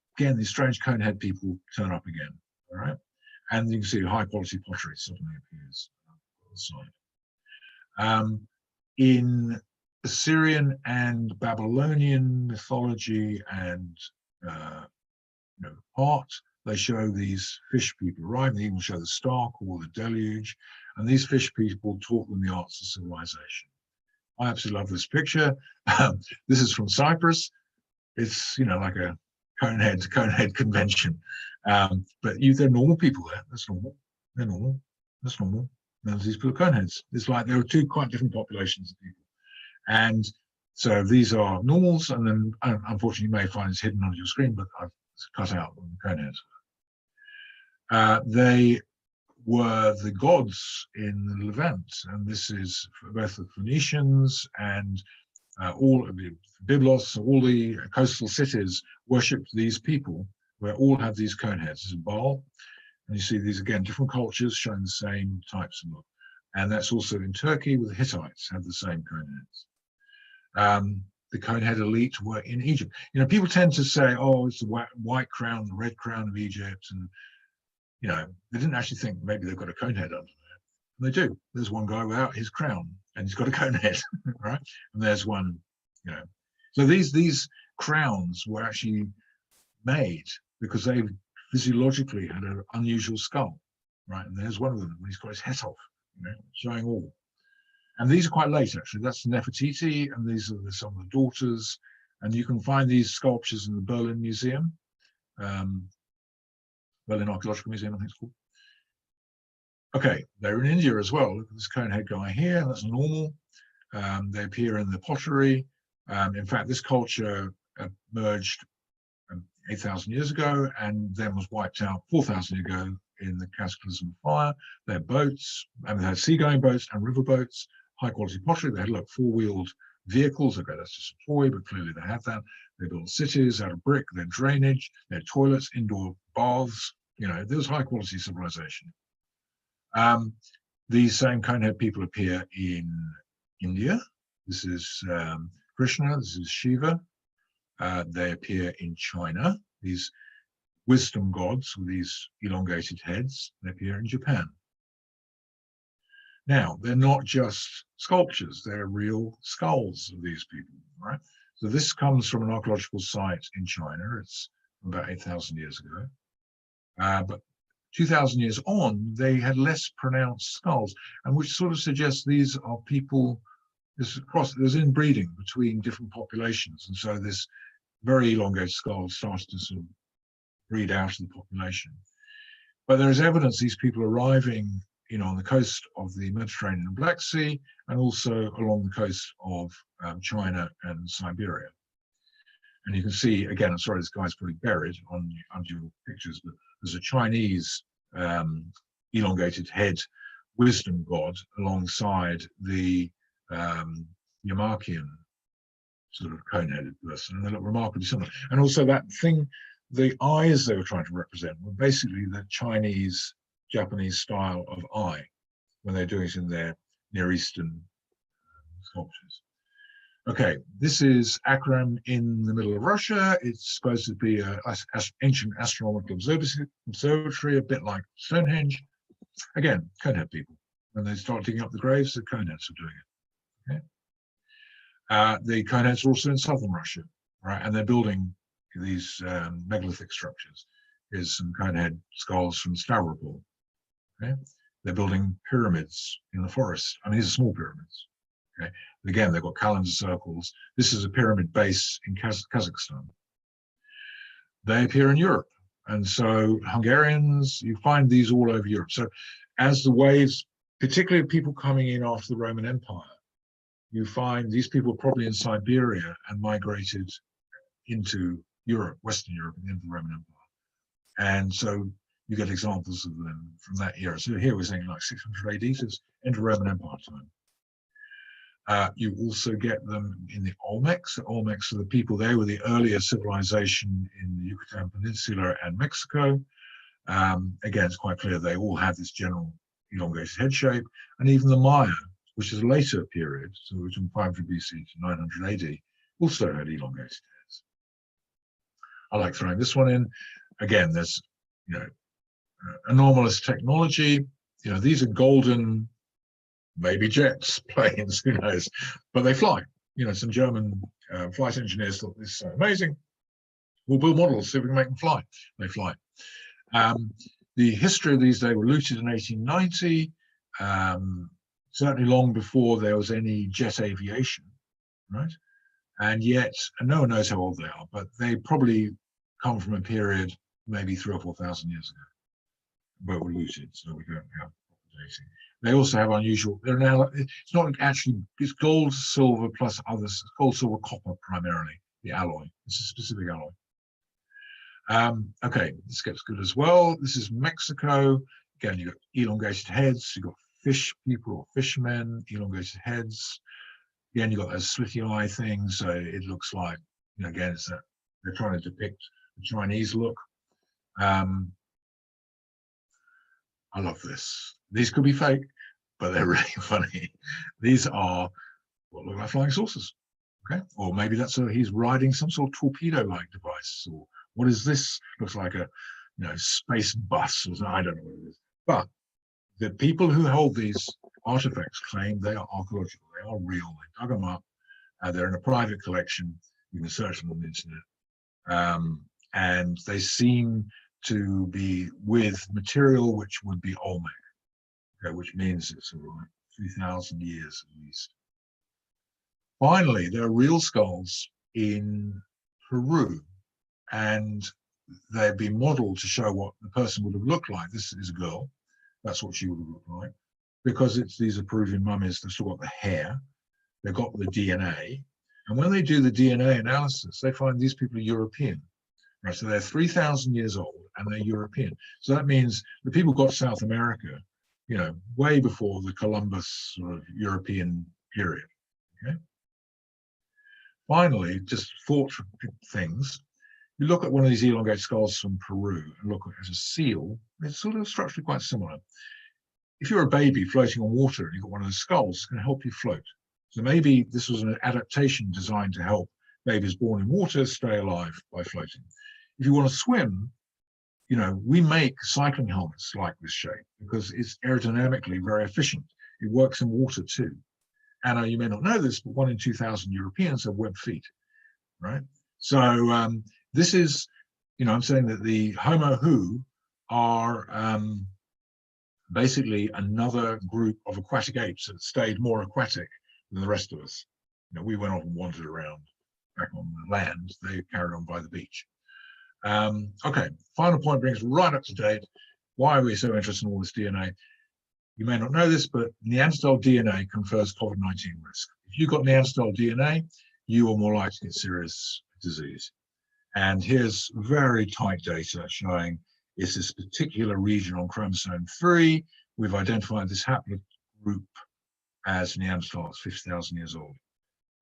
strange conehead people turn up again, all right? And you can see high-quality pottery suddenly appears on the side. In Assyrian and Babylonian mythology and art, they show these fish people arrive. They even show the Star Core, the deluge, and these fish people taught them the arts of civilization. I absolutely love this picture. This is from Cyprus. It's like a conehead convention, but they're normal people there. That's normal. They're normal. That's normal. And these people are coneheads. It's like there are two quite different populations of people, and so these are normals. And then, unfortunately, you may find it's hidden on your screen, but I've cut out the coneheads. They were the gods in the Levant, and this is for both the Phoenicians and all of the Byblos, all the coastal cities worshipped these people, where all have these coneheads. This is Baal, and you see these again, different cultures showing the same types of look. And that's also in Turkey, with the Hittites have the same coneheads. The conehead elite were in Egypt. People tend to say, "Oh, it's the white crown, the red crown of Egypt," and they didn't actually think maybe they've got a conehead under there. And they do. There's one guy without his crown, and he's got a conehead, right? And there's one, So these crowns were actually made because they physiologically had an unusual skull, right? And there's one of them. He's got his head off, showing all. And these are quite late, actually. That's Nefertiti, and these are some of the daughters. And you can find these sculptures in the Berlin Museum, Berlin Archaeological Museum, I think it's called. Okay, they're in India as well. Look at this cone head guy here. That's normal. They appear in the pottery. In fact, this culture emerged 8,000 years ago and then was wiped out 4,000 years ago in the cataclysm of fire. They had boats, and they had seagoing boats and river boats, high quality pottery. They had like four-wheeled vehicles. Okay, that's just a toy, but clearly they had that. They built cities out of brick, they had drainage, they had toilets, indoor baths. You know, there was high quality civilization. These same conehead people appear in India. This is Krishna, this is Shiva. They appear in China, these wisdom gods with these elongated heads. They appear in Japan. Now, they're not just sculptures, they're real skulls of these people, right? So this comes from an archaeological site in China. It's about 8,000 years ago. But 2,000 years on, they had less pronounced skulls, and which sort of suggests these are people, there's inbreeding between different populations. And so this very elongated skull starts to sort of breed out of the population. But there is evidence these people arriving, you know, on the coast of the Mediterranean and Black Sea, and also along the coast of China and Siberia. And you can see, again, I'm sorry, this guy's probably buried under your pictures, but there's a Chinese elongated head wisdom god alongside the Yamarkian sort of cone-headed person, and they look remarkably similar. And also that thing, the eyes they were trying to represent were basically the Chinese, Japanese style of eye when they're doing it in their Near Eastern sculptures. Okay, this is Akram in the middle of Russia. It's supposed to be an ancient astronomical observatory, a bit like Stonehenge. Again, conehead people. When they start digging up the graves, the coneheads are doing it. Okay. The coneheads are also in southern Russia, right? And they're building these megalithic structures. Here's some conehead skulls from Stavropol. Okay. They're building pyramids in the forest. I mean, these are small pyramids. Okay. Again, they've got calendar circles. This is a pyramid base in Kazakhstan. They appear in Europe. And so Hungarians, you find these all over Europe. So as the waves, particularly people coming in after the Roman Empire, you find these people probably in Siberia and migrated into Europe, Western Europe, into the Roman Empire. And so you get examples of them from that era. So here we're saying like 600 AD, so it's into Roman Empire time. You also get them in the Olmecs. The Olmecs are the people, they were the earlier civilization in the Yucatan Peninsula and Mexico. Again, it's quite clear they all have this general elongated head shape. And even the Maya, which is a later period, so between 500 BC to 900 AD, also had elongated heads. I like throwing this one in. Again, there's, you know, anomalous technology. You know, these are golden, maybe jets, planes, who knows, but they fly. You know, some German flight engineers thought this is so amazing. We'll build models, see if we can make them fly. They fly. The history of these, they were looted in 1890, certainly long before there was any jet aviation, right? And yet, and no one knows how old they are, but they probably come from a period maybe 3,000 or 4,000 years ago, but were looted, so we don't have dating. They also have unusual, they're now, it's not actually, it's gold, silver plus others, gold, silver, copper primarily, the alloy. It's a specific alloy. Okay, this gets good as well. This is Mexico. Again, you've got elongated heads, you've got fish people or fishermen, elongated heads. Again, you've got those slitty eye things, so it looks like, you know, again, it's they're trying to depict the Chinese look. I love this. These could be fake, but they're really funny. These are what look like flying saucers, okay? Or maybe that's he's riding some sort of torpedo-like device. Or what is this? Looks like a, you know, space bus or something. I don't know what it is. But the people who hold these artifacts claim they are archaeological. They are real. They dug them up. They're in a private collection. You can search them on the internet. And they seem to be with material which would be Olmec, okay, which means it's all right. 3,000 years at least. Finally, there are real skulls in Peru, and they've been modeled to show what the person would have looked like. This is a girl. That's what she would have looked like. Because these are Peruvian mummies, they've still got the hair, they've got the DNA. And when they do the DNA analysis, they find these people are European. Right, so they're 3,000 years old and they're European. So that means the people got to South America, you know, way before the Columbus sort of European period. Okay. Finally, just thought things. You look at one of these elongated skulls from Peru and look at it as a seal, it's sort of structurally quite similar. If you're a baby floating on water and you've got one of those skulls, it's going to help you float. So maybe this was an adaptation designed to help babies born in water stay alive by floating. If you want to swim, you know, we make cycling helmets like this shape because it's aerodynamically very efficient. It works in water too. And you may not know this, but 1 in 2,000 Europeans have webbed feet, right? So this is, you know, I'm saying that the Homo who are basically another group of aquatic apes that stayed more aquatic than the rest of us. You know, we went off and wandered around back on the land. They carried on by the beach. Okay, final point brings us right up to date. Why are we so interested in all this DNA? You may not know this, but Neanderthal DNA confers COVID-19 risk. If you've got Neanderthal DNA, you are more likely to get serious disease. And here's very tight data showing it's this particular region on chromosome 3. We've identified this haplogroup as Neanderthals, 50,000 years old.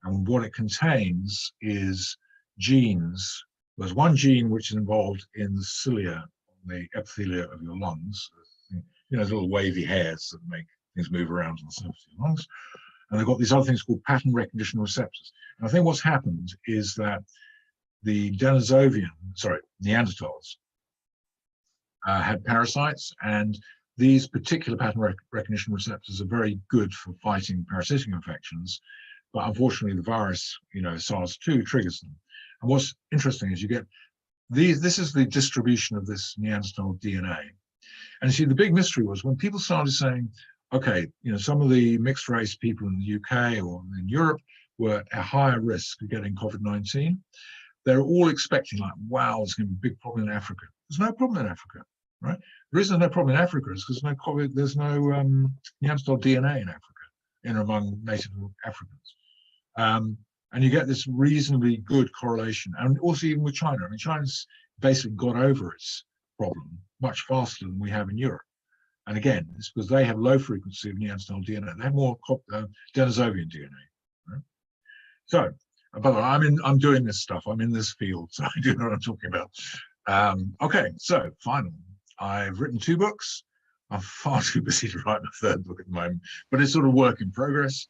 And what it contains is genes. There's one gene which is involved in the cilia, the epithelia of your lungs. You know, those little wavy hairs that make things move around on the surface of your lungs. And they've got these other things called pattern recognition receptors. And I think what's happened is that the Neanderthals had parasites, and these particular pattern recognition receptors are very good for fighting parasitic infections. But unfortunately, the virus, you know, SARS-2 triggers them. And what's interesting is you get these, this is the distribution of this Neanderthal DNA. And you see, the big mystery was when people started saying, okay, you know, some of the mixed race people in the UK or in Europe were at higher risk of getting COVID-19. They're all expecting like, wow, there's going to be a big problem in Africa. There's no problem in Africa, right? The reason there's no problem in Africa is because there's no Neanderthal DNA in Africa, in among native Africans. And you get this reasonably good correlation. And also even with China. I mean, China's basically got over its problem much faster than we have in Europe. And again, it's because they have low frequency of Neanderthal DNA. They have more Denisovian DNA. Right? So, by the way, I'm doing this stuff. I'm in this field, so I do know what I'm talking about. Okay, so final. I've written 2 books. I'm far too busy to write my 3rd book at the moment, but it's sort of work in progress.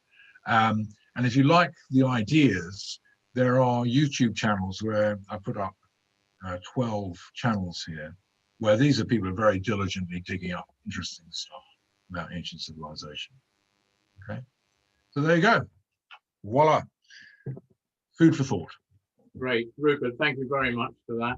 And if you like the ideas, there are YouTube channels where I put up 12 channels here, where these are people who are very diligently digging up interesting stuff about ancient civilization. Okay, so there you go. Voila. Food for thought. Great, Rupert, thank you very much for that.